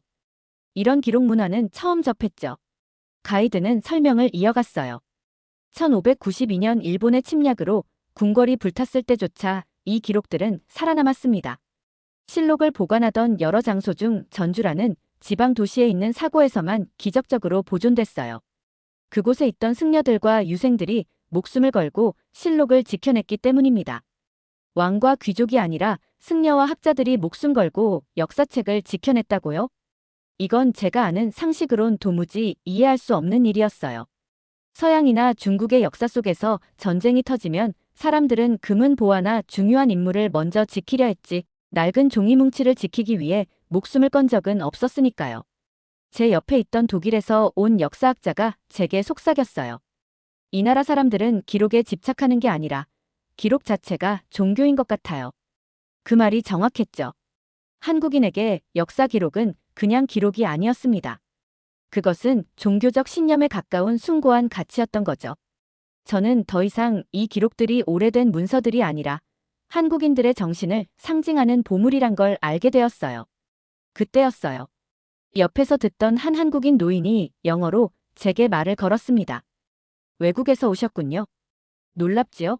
이런 기록 문화는 처음 접했죠. 가이드는 설명을 이어갔어요. 1592년 일본의 침략으로 궁궐이 불탔을 때조차 이 기록들은 살아남았습니다. 실록을 보관하던 여러 장소 중 전주라는 지방 도시에 있는 사고에서만 기적적으로 보존됐어요. 그곳에 있던 승려들과 유생들이 목숨을 걸고 실록을 지켜냈기 때문입니다. 왕과 귀족이 아니라 승려와 학자들이 목숨 걸고 역사책을 지켜냈다고요? 이건 제가 아는 상식으론 도무지 이해할 수 없는 일이었어요. 서양이나 중국의 역사 속에서 전쟁이 터지면 사람들은 금은 보화나 중요한 인물을 먼저 지키려 했지 낡은 종이 뭉치를 지키기 위해 목숨을 건 적은 없었으니까요. 제 옆에 있던 독일에서 온 역사학자가 제게 속삭였어요. 이 나라 사람들은 기록에 집착하는 게 아니라 기록 자체가 종교인 것 같아요. 그 말이 정확했죠. 한국인에게 역사 기록은 그냥 기록이 아니었습니다. 그것은 종교적 신념에 가까운 숭고한 가치였던 거죠. 저는 더 이상 이 기록들이 오래된 문서들이 아니라 한국인들의 정신을 상징하는 보물이란 걸 알게 되었어요. 그때였어요. 옆에서 듣던 한 한국인 노인이 영어로 제게 말을 걸었습니다. 외국에서 오셨군요. 놀랍지요?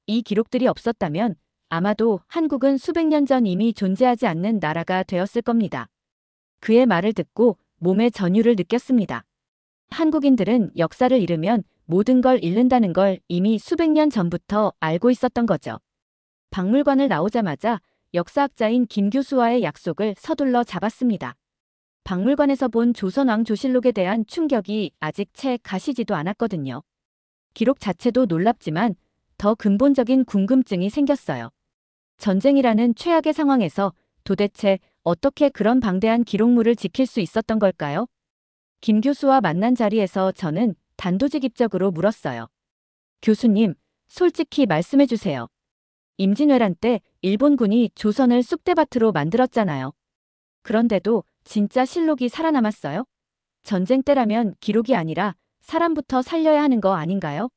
이 기록들이 없었다면 아마도 한국은 수백 년 전 이미 존재하지 않는 나라가 되었을 겁니다. 그의 말을 듣고 몸에 전율을 느꼈습니다. 한국인들은 역사를 잃으면 모든 걸 잃는다는 걸 이미 수백 년 전부터 알고 있었던 거죠. 박물관을 나오자마자 역사학자인 김 교수와의 약속을 서둘러 잡았습니다. 박물관에서 본 조선왕조실록에 대한 충격이 아직 채 가시지도 않았거든요. 기록 자체도 놀랍지만 더 근본적인 궁금증이 생겼어요. 전쟁이라는 최악의 상황에서 도대체 어떻게 그런 방대한 기록물을 지킬 수 있었던 걸까요? 김 교수와 만난 자리에서 저는 단도직입적으로 물었어요. 교수님, 솔직히 말씀해 주세요. 임진왜란 때 일본군이 조선을 쑥대밭으로 만들었잖아요. 그런데도 진짜 실록이 살아남았어요? 전쟁 때라면 기록이 아니라 사람부터 살려야 하는 거 아닌가요?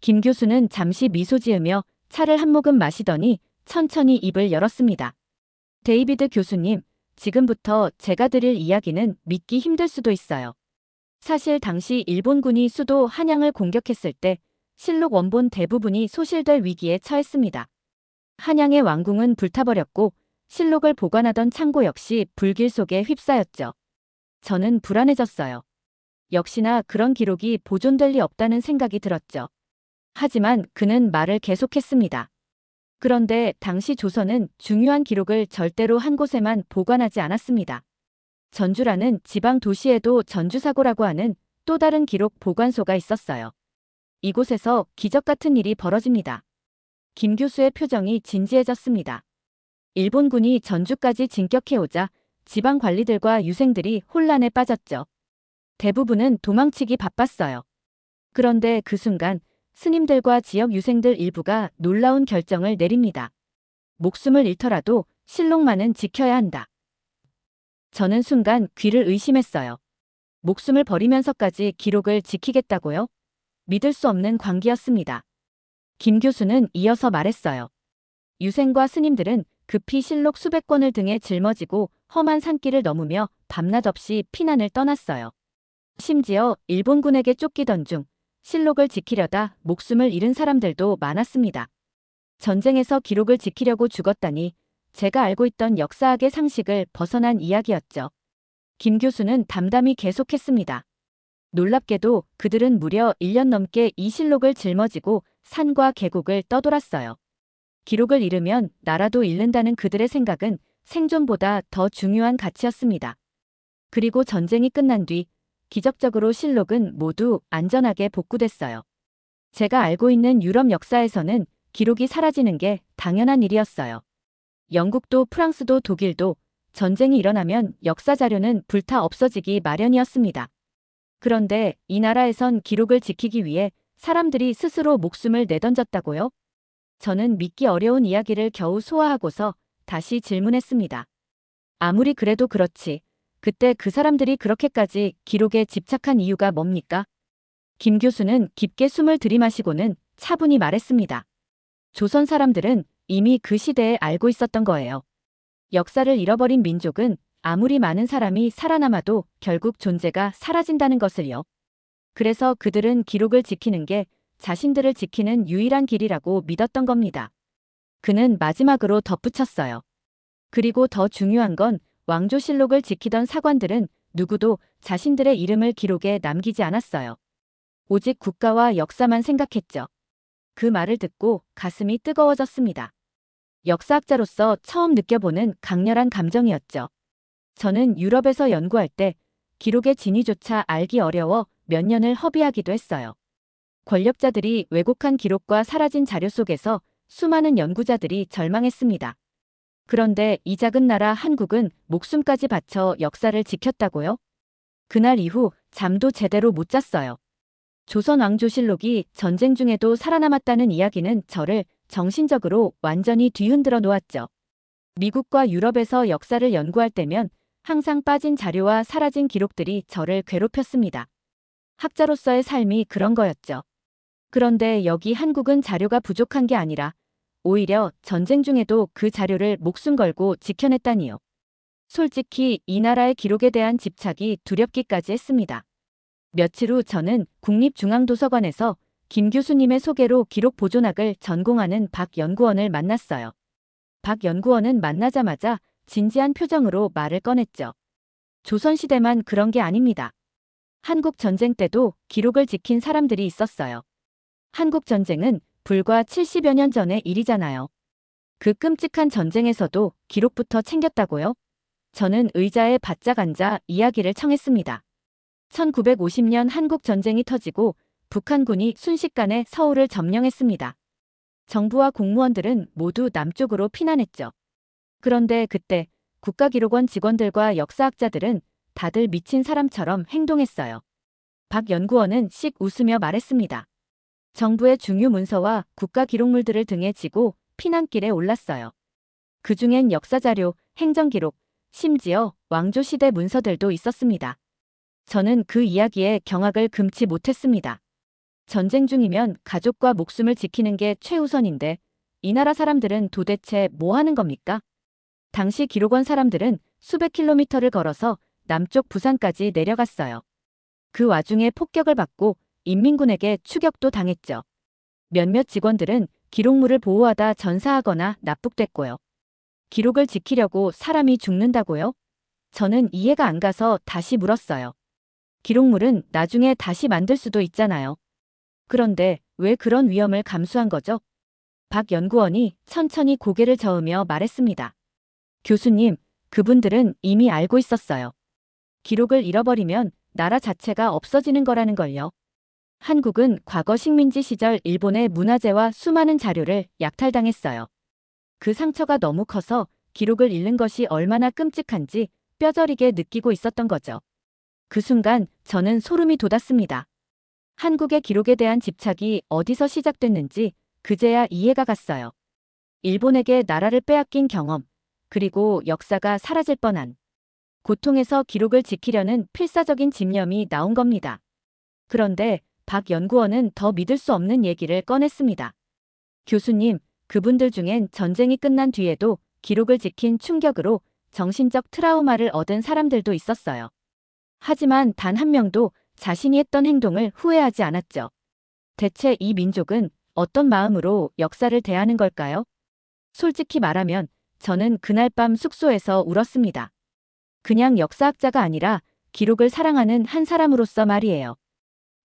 김 교수는 잠시 미소 지으며 차를 한 모금 마시더니 천천히 입을 열었습니다. 데이비드 교수님, 지금부터 제가 드릴 이야기는 믿기 힘들 수도 있어요. 사실 당시 일본군이 수도 한양을 공격했을 때 실록 원본 대부분이 소실될 위기에 처했습니다. 한양의 왕궁은 불타버렸고 실록을 보관하던 창고 역시 불길 속에 휩싸였죠. 저는 불안해졌어요. 역시나 그런 기록이 보존될 리 없다는 생각이 들었죠. 하지만 그는 말을 계속했습니다. 그런데 당시 조선은 중요한 기록을 절대로 한 곳에만 보관하지 않았습니다. 전주라는 지방 도시에도 전주사고라고 하는 또 다른 기록 보관소가 있었어요. 이곳에서 기적 같은 일이 벌어집니다. 김 교수의 표정이 진지해졌습니다. 일본군이 전주까지 진격해오자 지방 관리들과 유생들이 혼란에 빠졌죠. 대부분은 도망치기 바빴어요. 그런데 그 순간 스님들과 지역 유생들 일부가 놀라운 결정을 내립니다. 목숨을 잃더라도 실록만은 지켜야 한다. 저는 순간 귀를 의심했어요. 목숨을 버리면서까지 기록을 지키겠다고요? 믿을 수 없는 광기였습니다. 김 교수는 이어서 말했어요. 유생과 스님들은 급히 실록 수백 권을 등에 짊어지고 험한 산길을 넘으며 밤낮 없이 피난을 떠났어요. 심지어 일본군에게 쫓기던 중 실록을 지키려다 목숨을 잃은 사람들도 많았습니다. 전쟁에서 기록을 지키려고 죽었다니 제가 알고 있던 역사학의 상식을 벗어난 이야기였죠. 김 교수는 담담히 계속했습니다. 놀랍게도 그들은 무려 1년 넘게 이 실록을 짊어지고 산과 계곡을 떠돌았어요. 기록을 잃으면 나라도 잃는다는 그들의 생각은 생존보다 더 중요한 가치였습니다. 그리고 전쟁이 끝난 뒤 기적적으로 실록은 모두 안전하게 복구됐어요. 제가 알고 있는 유럽 역사에서는 기록이 사라지는 게 당연한 일이었어요. 영국도 프랑스도 독일도 전쟁이 일어나면 역사 자료는 불타 없어지기 마련이었습니다. 그런데 이 나라에선 기록을 지키기 위해 사람들이 스스로 목숨을 내던졌다고요? 저는 믿기 어려운 이야기를 겨우 소화하고서 다시 질문했습니다. 아무리 그래도 그렇지. 그때 그 사람들이 그렇게까지 기록에 집착한 이유가 뭡니까? 김 교수는 깊게 숨을 들이마시고는 차분히 말했습니다. 조선 사람들은 이미 그 시대에 알고 있었던 거예요. 역사를 잃어버린 민족은 아무리 많은 사람이 살아남아도 결국 존재가 사라진다는 것을요. 그래서 그들은 기록을 지키는 게 자신들을 지키는 유일한 길이라고 믿었던 겁니다. 그는 마지막으로 덧붙였어요. 그리고 더 중요한 건 왕조실록을 지키던 사관들은 누구도 자신들의 이름을 기록에 남기지 않았어요. 오직 국가와 역사만 생각했죠. 그 말을 듣고 가슴이 뜨거워졌습니다. 역사학자로서 처음 느껴보는 강렬한 감정이었죠. 저는 유럽에서 연구할 때 기록의 진위조차 알기 어려워 몇 년을 허비하기도 했어요. 권력자들이 왜곡한 기록과 사라진 자료 속에서 수많은 연구자들이 절망했습니다. 그런데 이 작은 나라 한국은 목숨까지 바쳐 역사를 지켰다고요? 그날 이후 잠도 제대로 못 잤어요. 조선 왕조실록이 전쟁 중에도 살아남았다는 이야기는 저를 정신적으로 완전히 뒤흔들어 놓았죠. 미국과 유럽에서 역사를 연구할 때면 항상 빠진 자료와 사라진 기록들이 저를 괴롭혔습니다. 학자로서의 삶이 그런 거였죠. 그런데 여기 한국은 자료가 부족한 게 아니라 오히려 전쟁 중에도 그 자료를 목숨 걸고 지켜냈다니요. 솔직히 이 나라의 기록에 대한 집착이 두렵기까지 했습니다. 며칠 후 저는 국립중앙도서관에서 김 교수님의 소개로 기록 보존학을 전공하는 박 연구원을 만났어요. 박 연구원은 만나자마자 진지한 표정으로 말을 꺼냈죠. 조선시대만 그런 게 아닙니다. 한국 전쟁 때도 기록을 지킨 사람들이 있었어요. 한국 전쟁은 불과 70여 년 전의 일이잖아요. 그 끔찍한 전쟁에서도 기록부터 챙겼다고요? 저는 의자에 바짝 앉아 이야기를 청했습니다. 1950년 한국 전쟁이 터지고 북한군이 순식간에 서울을 점령했습니다. 정부와 공무원들은 모두 남쪽으로 피난했죠. 그런데 그때 국가기록원 직원들과 역사학자들은 다들 미친 사람처럼 행동했어요. 박 연구원은 씩 웃으며 말했습니다. 정부의 중요 문서와 국가기록물들을 등에 지고 피난길에 올랐어요. 그중엔 역사자료, 행정기록, 심지어 왕조시대 문서들도 있었습니다. 저는 그 이야기에 경악을 금치 못했습니다. 전쟁 중이면 가족과 목숨을 지키는 게 최우선인데 이 나라 사람들은 도대체 뭐 하는 겁니까? 당시 기록원 사람들은 수백 킬로미터를 걸어서 남쪽 부산까지 내려갔어요. 그 와중에 폭격을 받고 인민군에게 추격도 당했죠. 몇몇 직원들은 기록물을 보호하다 전사하거나 납북됐고요. 기록을 지키려고 사람이 죽는다고요? 저는 이해가 안 가서 다시 물었어요. 기록물은 나중에 다시 만들 수도 있잖아요. 그런데 왜 그런 위험을 감수한 거죠? 박 연구원이 천천히 고개를 저으며 말했습니다. 교수님, 그분들은 이미 알고 있었어요. 기록을 잃어버리면 나라 자체가 없어지는 거라는 걸요. 한국은 과거 식민지 시절 일본의 문화재와 수많은 자료를 약탈당했어요. 그 상처가 너무 커서 기록을 잃는 것이 얼마나 끔찍한지 뼈저리게 느끼고 있었던 거죠. 그 순간 저는 소름이 돋았습니다. 한국의 기록에 대한 집착이 어디서 시작됐는지 그제야 이해가 갔어요. 일본에게 나라를 빼앗긴 경험, 그리고 역사가 사라질 뻔한 고통에서 기록을 지키려는 필사적인 집념이 나온 겁니다. 그런데 박 연구원은 더 믿을 수 없는 얘기를 꺼냈습니다. 교수님, 그분들 중엔 전쟁이 끝난 뒤에도 기록을 지킨 충격으로 정신적 트라우마를 얻은 사람들도 있었어요. 하지만 단 한 명도 자신이 했던 행동을 후회하지 않았죠. 대체 이 민족은 어떤 마음으로 역사를 대하는 걸까요? 솔직히 말하면 저는 그날 밤 숙소에서 울었습니다. 그냥 역사학자가 아니라 기록을 사랑하는 한 사람으로서 말이에요.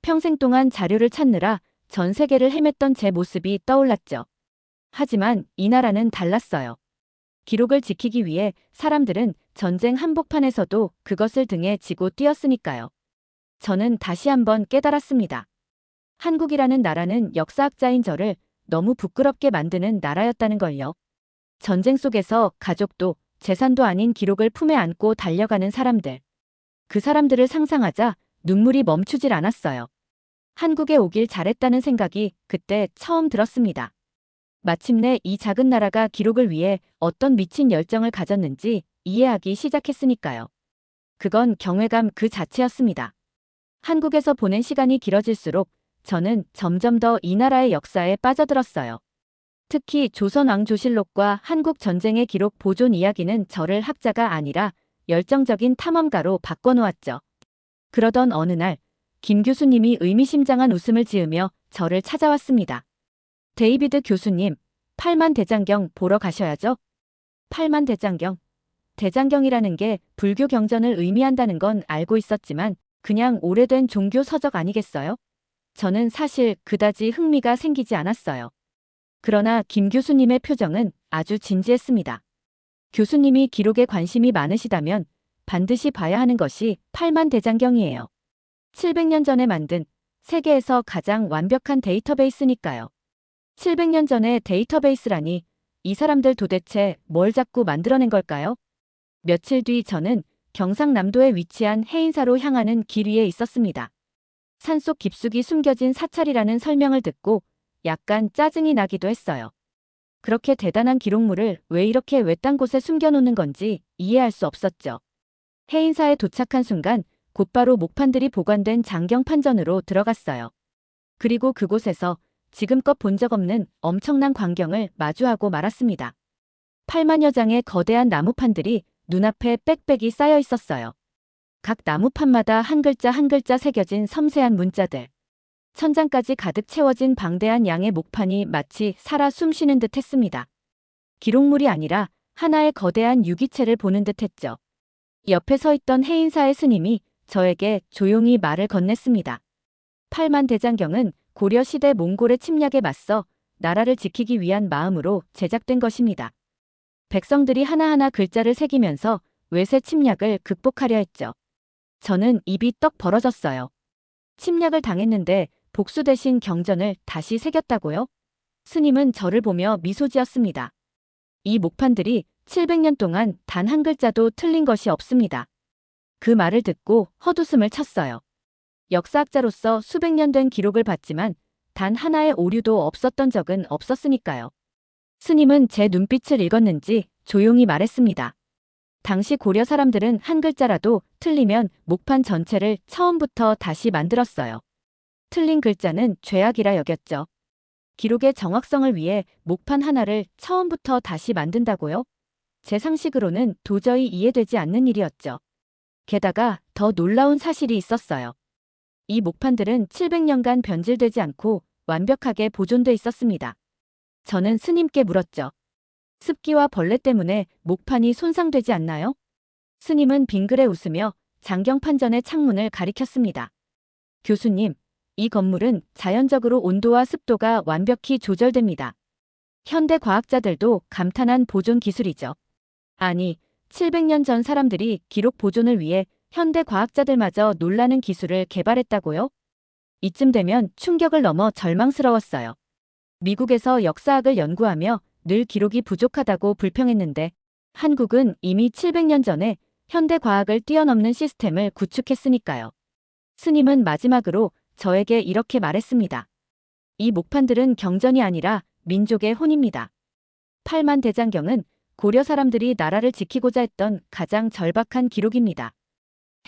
평생 동안 자료를 찾느라 전 세계를 헤맸던 제 모습이 떠올랐죠. 하지만 이 나라는 달랐어요. 기록을 지키기 위해 사람들은 전쟁 한복판에서도 그것을 등에 지고 뛰었으니까요. 저는 다시 한번 깨달았습니다. 한국이라는 나라는 역사학자인 저를 너무 부끄럽게 만드는 나라였다는 걸요. 전쟁 속에서 가족도 재산도 아닌 기록을 품에 안고 달려가는 사람들. 그 사람들을 상상하자 눈물이 멈추질 않았어요. 한국에 오길 잘했다는 생각이 그때 처음 들었습니다. 마침내 이 작은 나라가 기록을 위해 어떤 미친 열정을 가졌는지 이해하기 시작했으니까요. 그건 경외감 그 자체였습니다. 한국에서 보낸 시간이 길어질수록 저는 점점 더 이 나라의 역사에 빠져들었어요. 특히 조선왕조실록과 한국 전쟁의 기록 보존 이야기는 저를 학자가 아니라 열정적인 탐험가로 바꿔놓았죠. 그러던 어느 날 김 교수님이 의미심장한 웃음을 지으며 저를 찾아왔습니다. 데이비드 교수님, 팔만대장경 보러 가셔야죠. 팔만대장경. 대장경이라는 게 불교 경전을 의미한다는 건 알고 있었지만 그냥 오래된 종교 서적 아니겠어요? 저는 사실 그다지 흥미가 생기지 않았어요. 그러나 김 교수님의 표정은 아주 진지했습니다. 교수님이 기록에 관심이 많으시다면 반드시 봐야 하는 것이 팔만대장경이에요. 700년 전에 만든 세계에서 가장 완벽한 데이터베이스니까요. 700년 전의 데이터베이스라니 이 사람들 도대체 뭘 자꾸 만들어낸 걸까요? 며칠 뒤 저는 경상남도에 위치한 해인사로 향하는 길 위에 있었습니다. 산속 깊숙이 숨겨진 사찰이라는 설명을 듣고 약간 짜증이 나기도 했어요. 그렇게 대단한 기록물을 왜 이렇게 외딴 곳에 숨겨놓는 건지 이해할 수 없었죠. 해인사에 도착한 순간 곧바로 목판들이 보관된 장경판전으로 들어갔어요. 그리고 그곳에서 지금껏 본 적 없는 엄청난 광경을 마주하고 말았습니다. 8만여 장의 거대한 나무판들이 눈앞에 빽빽이 쌓여 있었어요. 각 나무판마다 한 글자 한 글자 새겨진 섬세한 문자들. 천장까지 가득 채워진 방대한 양의 목판이 마치 살아 숨쉬는 듯 했습니다. 기록물이 아니라 하나의 거대한 유기체를 보는 듯 했죠. 옆에 서 있던 해인사의 스님이 저에게 조용히 말을 건넸습니다. 팔만대장경은 고려시대 몽골의 침략에 맞서 나라를 지키기 위한 마음으로 제작된 것입니다. 백성들이 하나하나 글자를 새기면서 외세 침략을 극복하려 했죠. 저는 입이 떡 벌어졌어요. 침략을 당했는데 복수 대신 경전을 다시 새겼다고요? 스님은 저를 보며 미소 지었습니다. 이 목판들이 700년 동안 단 한 글자도 틀린 것이 없습니다. 그 말을 듣고 헛웃음을 쳤어요. 역사학자로서 수백 년 된 기록을 봤지만 단 하나의 오류도 없었던 적은 없었으니까요. 스님은 제 눈빛을 읽었는지 조용히 말했습니다. 당시 고려 사람들은 한 글자라도 틀리면 목판 전체를 처음부터 다시 만들었어요. 틀린 글자는 죄악이라 여겼죠. 기록의 정확성을 위해 목판 하나를 처음부터 다시 만든다고요? 제 상식으로는 도저히 이해되지 않는 일이었죠. 게다가 더 놀라운 사실이 있었어요. 이 목판들은 700년간 변질되지 않고 완벽하게 보존돼 있었습니다. 저는 스님께 물었죠. 습기와 벌레 때문에 목판이 손상되지 않나요? 스님은 빙그레 웃으며 장경판전의 창문을 가리켰습니다. 교수님, 이 건물은 자연적으로 온도와 습도가 완벽히 조절됩니다. 현대 과학자들도 감탄한 보존 기술이죠. 아니, 700년 전 사람들이 기록 보존을 위해 현대 과학자들마저 놀라는 기술을 개발했다고요? 이쯤 되면 충격을 넘어 절망스러웠어요. 미국에서 역사학을 연구하며 늘 기록이 부족하다고 불평했는데 한국은 이미 700년 전에 현대 과학을 뛰어넘는 시스템을 구축했으니까요. 스님은 마지막으로 저에게 이렇게 말했습니다. 이 목판들은 경전이 아니라 민족의 혼입니다. 팔만대장경은 고려 사람들이 나라를 지키고자 했던 가장 절박한 기록입니다.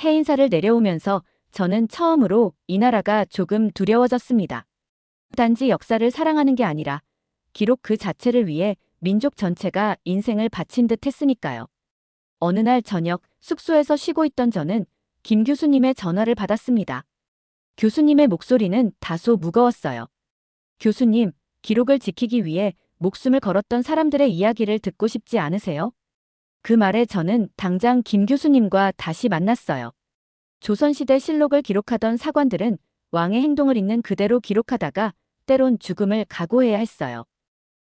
해인사를 내려오면서 저는 처음으로 이 나라가 조금 두려워졌습니다. 단지 역사를 사랑하는 게 아니라 기록 그 자체를 위해 민족 전체가 인생을 바친 듯 했으니까요. 어느 날 저녁 숙소에서 쉬고 있던 저는 김 교수님의 전화를 받았습니다. 교수님의 목소리는 다소 무거웠어요. 교수님, 기록을 지키기 위해 목숨을 걸었던 사람들의 이야기를 듣고 싶지 않으세요? 그 말에 저는 당장 김 교수님과 다시 만났어요. 조선시대 실록을 기록하던 사관들은 왕의 행동을 있는 그대로 기록하다가 때론 죽음을 각오해야 했어요.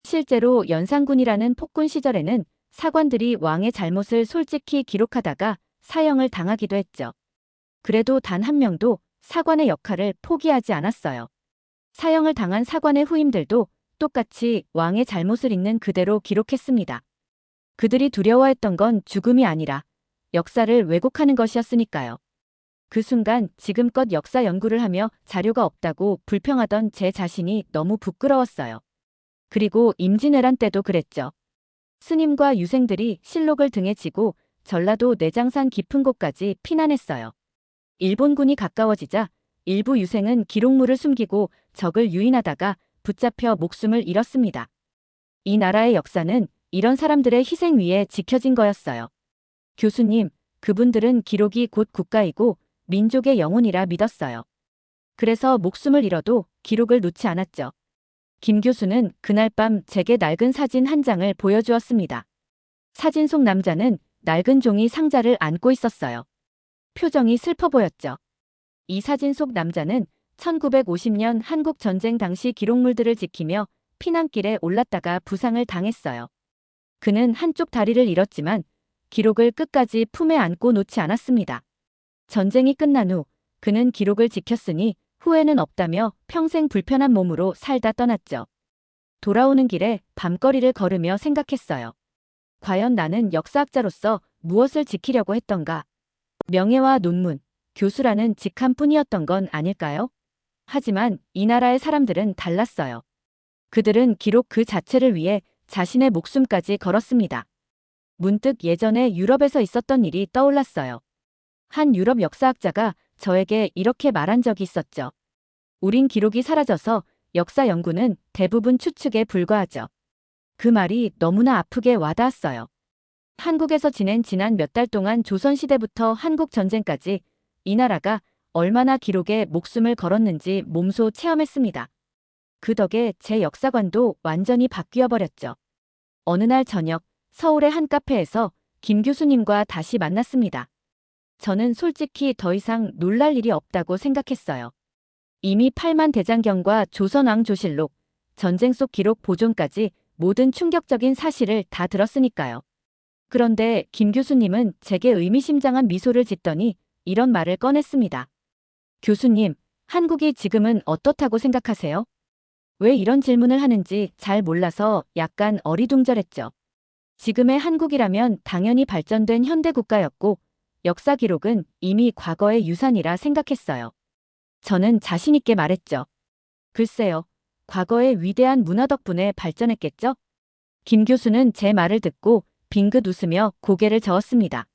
실제로 연산군이라는 폭군 시절에는 사관들이 왕의 잘못을 솔직히 기록하다가 사형을 당하기도 했죠. 그래도 단 한 명도 사관의 역할을 포기하지 않았어요. 사형을 당한 사관의 후임들도 똑같이 왕의 잘못을 있는 그대로 기록했습니다. 그들이 두려워했던 건 죽음이 아니라 역사를 왜곡하는 것이었으니까요. 그 순간 지금껏 역사 연구를 하며 자료가 없다고 불평하던 제 자신이 너무 부끄러웠어요. 그리고 임진왜란 때도 그랬죠. 스님과 유생들이 실록을 등에 지고 전라도 내장산 깊은 곳까지 피난했어요. 일본군이 가까워지자 일부 유생은 기록물을 숨기고 적을 유인하다가 붙잡혀 목숨을 잃었습니다. 이 나라의 역사는 이런 사람들의 희생 위에 지켜진 거였어요. 교수님, 그분들은 기록이 곧 국가이고 민족의 영혼이라 믿었어요. 그래서 목숨을 잃어도 기록을 놓지 않았죠. 김 교수는 그날 밤 제게 낡은 사진 한 장을 보여주었습니다. 사진 속 남자는 낡은 종이 상자를 안고 있었어요. 표정이 슬퍼 보였죠. 이 사진 속 남자는 1950년 한국 전쟁 당시 기록물들을 지키며 피난길에 올랐다가 부상을 당했어요. 그는 한쪽 다리를 잃었지만 기록을 끝까지 품에 안고 놓지 않았습니다. 전쟁이 끝난 후 그는 기록을 지켰으니 후회는 없다며 평생 불편한 몸으로 살다 떠났죠. 돌아오는 길에 밤거리를 걸으며 생각했어요. 과연 나는 역사학자로서 무엇을 지키려고 했던가? 명예와 논문, 교수라는 직함 뿐이었던 건 아닐까요? 하지만 이 나라의 사람들은 달랐어요. 그들은 기록 그 자체를 위해 자신의 목숨까지 걸었습니다. 문득 예전에 유럽에서 있었던 일이 떠올랐어요. 한 유럽 역사학자가 저에게 이렇게 말한 적이 있었죠. 우린 기록이 사라져서 역사 연구는 대부분 추측에 불과하죠. 그 말이 너무나 아프게 와닿았어요. 한국에서 지낸 지난 몇 달 동안 조선시대부터 한국전쟁까지 이 나라가 얼마나 기록에 목숨을 걸었는지 몸소 체험했습니다. 그 덕에 제 역사관도 완전히 바뀌어 버렸죠. 어느 날 저녁 서울의 한 카페에서 김 교수님과 다시 만났습니다. 저는 솔직히 더 이상 놀랄 일이 없다고 생각했어요. 이미 팔만대장경과 조선왕조실록, 전쟁 속 기록 보존까지 모든 충격적인 사실을 다 들었으니까요. 그런데 김 교수님은 제게 의미심장한 미소를 짓더니 이런 말을 꺼냈습니다. 교수님, 한국이 지금은 어떻다고 생각하세요? 왜 이런 질문을 하는지 잘 몰라서 약간 어리둥절했죠. 지금의 한국이라면 당연히 발전된 현대 국가였고 역사 기록은 이미 과거의 유산이라 생각했어요. 저는 자신 있게 말했죠. 글쎄요. 과거의 위대한 문화 덕분에 발전했겠죠? 김 교수는 제 말을 듣고 빙긋 웃으며 고개를 저었습니다.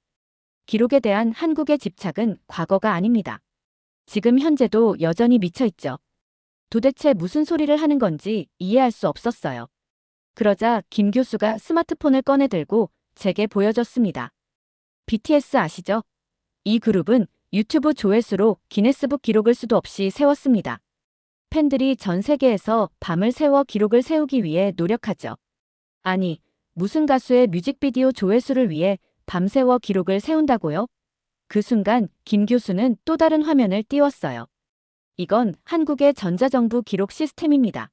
기록에 대한 한국의 집착은 과거가 아닙니다. 지금 현재도 여전히 미쳐있죠. 도대체 무슨 소리를 하는 건지 이해할 수 없었어요. 그러자 김 교수가 스마트폰을 꺼내 들고 제게 보여줬습니다. BTS 아시죠? 이 그룹은 유튜브 조회수로 기네스북 기록을 수도 없이 세웠습니다. 팬들이 전 세계에서 밤을 새워 기록을 세우기 위해 노력하죠. 아니, 무슨 가수의 뮤직비디오 조회수를 위해 밤새워 기록을 세운다고요? 그 순간 김 교수는 또 다른 화면을 띄웠어요. 이건 한국의 전자정부 기록 시스템입니다.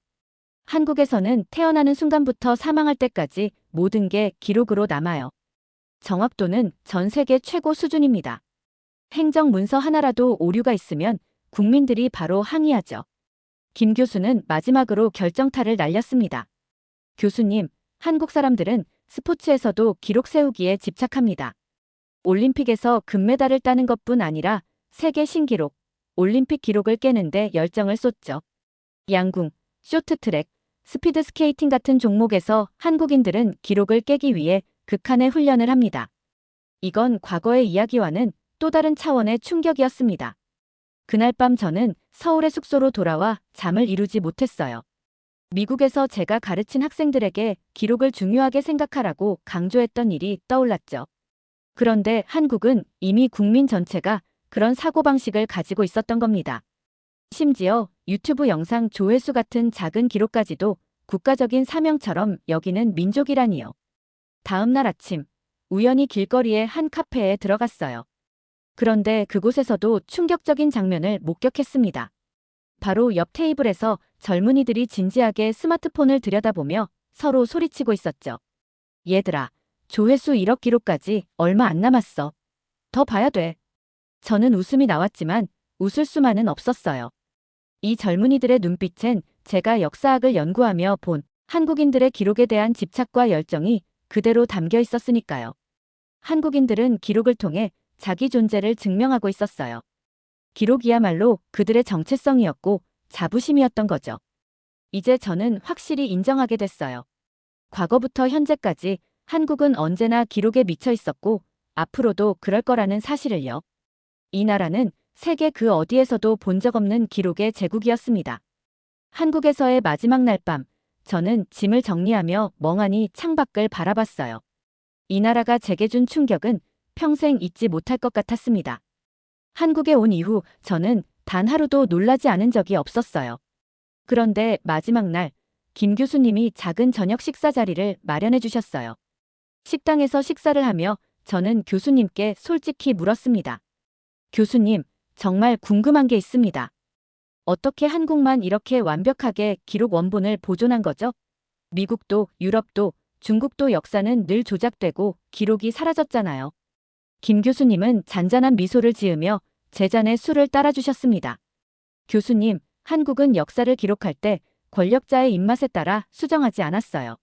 한국에서는 태어나는 순간부터 사망할 때까지 모든 게 기록으로 남아요. 정확도는 전 세계 최고 수준입니다. 행정문서 하나라도 오류가 있으면 국민들이 바로 항의하죠. 김 교수는 마지막으로 결정타를 날렸습니다. 교수님, 한국 사람들은 스포츠에서도 기록 세우기에 집착합니다. 올림픽에서 금메달을 따는 것뿐 아니라 세계 신기록, 올림픽 기록을 깨는데 열정을 쏟죠. 양궁, 쇼트트랙, 스피드 스케이팅 같은 종목에서 한국인들은 기록을 깨기 위해 극한의 훈련을 합니다. 이건 과거의 이야기와는 또 다른 차원의 충격이었습니다. 그날 밤 저는 서울의 숙소로 돌아와 잠을 이루지 못했어요. 미국에서 제가 가르친 학생들에게 기록을 중요하게 생각하라고 강조했던 일이 떠올랐죠. 그런데 한국은 이미 국민 전체가 그런 사고방식을 가지고 있었던 겁니다. 심지어 유튜브 영상 조회수 같은 작은 기록까지도 국가적인 사명처럼 여기는 민족이라니요. 다음 날 아침, 우연히 길거리의 한 카페에 들어갔어요. 그런데 그곳에서도 충격적인 장면을 목격했습니다. 바로 옆 테이블에서 젊은이들이 진지하게 스마트폰을 들여다보며 서로 소리치고 있었죠. 얘들아, 조회수 1억 기록까지 얼마 안 남았어. 더 봐야 돼. 저는 웃음이 나왔지만 웃을 수만은 없었어요. 이 젊은이들의 눈빛엔 제가 역사학을 연구하며 본 한국인들의 기록에 대한 집착과 열정이 그대로 담겨 있었으니까요. 한국인들은 기록을 통해 자기 존재를 증명하고 있었어요. 기록이야말로 그들의 정체성이었고 자부심이었던 거죠. 이제 저는 확실히 인정하게 됐어요. 과거부터 현재까지 한국은 언제나 기록에 미쳐 있었고 앞으로도 그럴 거라는 사실을요. 이 나라는 세계 그 어디에서도 본 적 없는 기록의 제국이었습니다. 한국에서의 마지막 날 밤, 저는 짐을 정리하며 멍하니 창밖을 바라봤어요. 이 나라가 제게 준 충격은 평생 잊지 못할 것 같았습니다. 한국에 온 이후 저는 단 하루도 놀라지 않은 적이 없었어요. 그런데 마지막 날, 김 교수님이 작은 저녁 식사 자리를 마련해 주셨어요. 식당에서 식사를 하며 저는 교수님께 솔직히 물었습니다. 교수님, 정말 궁금한 게 있습니다. 어떻게 한국만 이렇게 완벽하게 기록 원본을 보존한 거죠? 미국도, 유럽도, 중국도 역사는 늘 조작되고 기록이 사라졌잖아요. 김 교수님은 잔잔한 미소를 지으며 제 잔에 술을 따라주셨습니다. 교수님, 한국은 역사를 기록할 때 권력자의 입맛에 따라 수정하지 않았어요.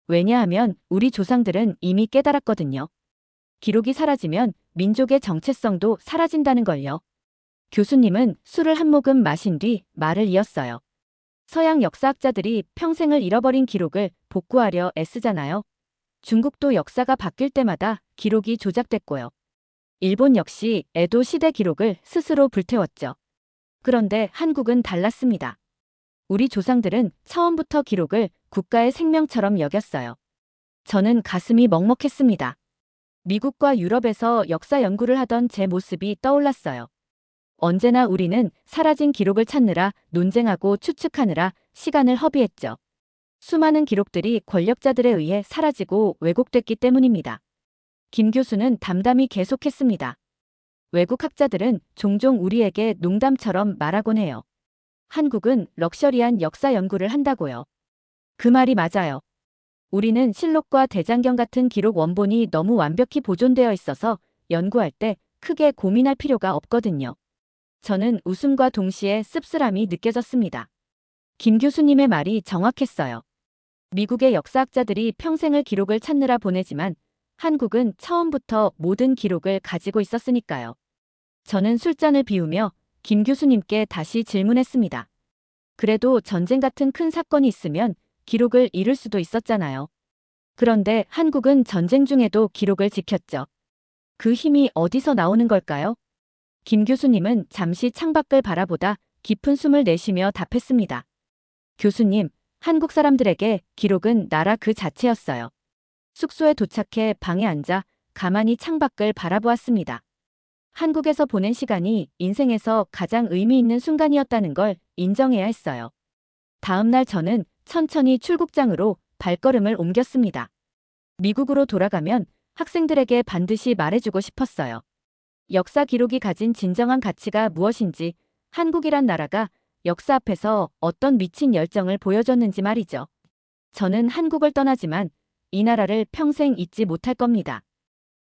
왜냐하면 우리 조상들은 이미 깨달았거든요. 기록이 사라지면 민족의 정체성도 사라진다는 걸요. 교수님은 술을 한 모금 마신 뒤 말을 이었어요. 서양 역사학자들이 평생을 잃어버린 기록을 복구하려 애쓰잖아요. 중국도 역사가 바뀔 때마다 기록이 조작됐고요. 일본 역시 에도 시대 기록을 스스로 불태웠죠. 그런데 한국은 달랐습니다. 우리 조상들은 처음부터 기록을 국가의 생명처럼 여겼어요. 저는 가슴이 먹먹했습니다. 미국과 유럽에서 역사 연구를 하던 제 모습이 떠올랐어요. 언제나 우리는 사라진 기록을 찾느라 논쟁하고 추측하느라 시간을 허비했죠. 수많은 기록들이 권력자들에 의해 사라지고 왜곡됐기 때문입니다. 김 교수는 담담히 계속했습니다. 외국 학자들은 종종 우리에게 농담처럼 말하곤 해요. 한국은 럭셔리한 역사 연구를 한다고요. 그 말이 맞아요. 우리는 실록과 대장경 같은 기록 원본이 너무 완벽히 보존되어 있어서 연구할 때 크게 고민할 필요가 없거든요. 저는 웃음과 동시에 씁쓸함이 느껴졌습니다. 김 교수님의 말이 정확했어요. 미국의 역사학자들이 평생을 기록을 찾느라 보내지만 한국은 처음부터 모든 기록을 가지고 있었으니까요. 저는 술잔을 비우며 김 교수님께 다시 질문했습니다. 그래도 전쟁 같은 큰 사건이 있으면 기록을 잃을 수도 있었잖아요. 그런데 한국은 전쟁 중에도 기록을 지켰죠. 그 힘이 어디서 나오는 걸까요? 김 교수님은 잠시 창밖을 바라보다 깊은 숨을 내쉬며 답했습니다. 교수님, 한국 사람들에게 기록은 나라 그 자체였어요. 숙소에 도착해 방에 앉아 가만히 창밖을 바라보았습니다. 한국에서 보낸 시간이 인생에서 가장 의미 있는 순간이었다는 걸 인정해야 했어요. 다음 날 저는 천천히 출국장으로 발걸음을 옮겼습니다. 미국으로 돌아가면 학생들에게 반드시 말해주고 싶었어요. 역사 기록이 가진 진정한 가치가 무엇인지, 한국이란 나라가 역사 앞에서 어떤 미친 열정을 보여줬는지 말이죠. 저는 한국을 떠나지만 이 나라를 평생 잊지 못할 겁니다.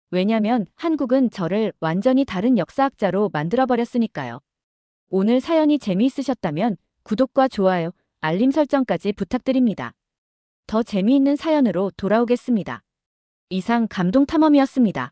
왜냐면 한국은 저를 완전히 다른 역사학자로 만들어버렸으니까요. 오늘 사연이 재미있으셨다면 구독과 좋아요, 알림 설정까지 부탁드립니다. 더 재미있는 사연으로 돌아오겠습니다. 이상 감동탐험이었습니다.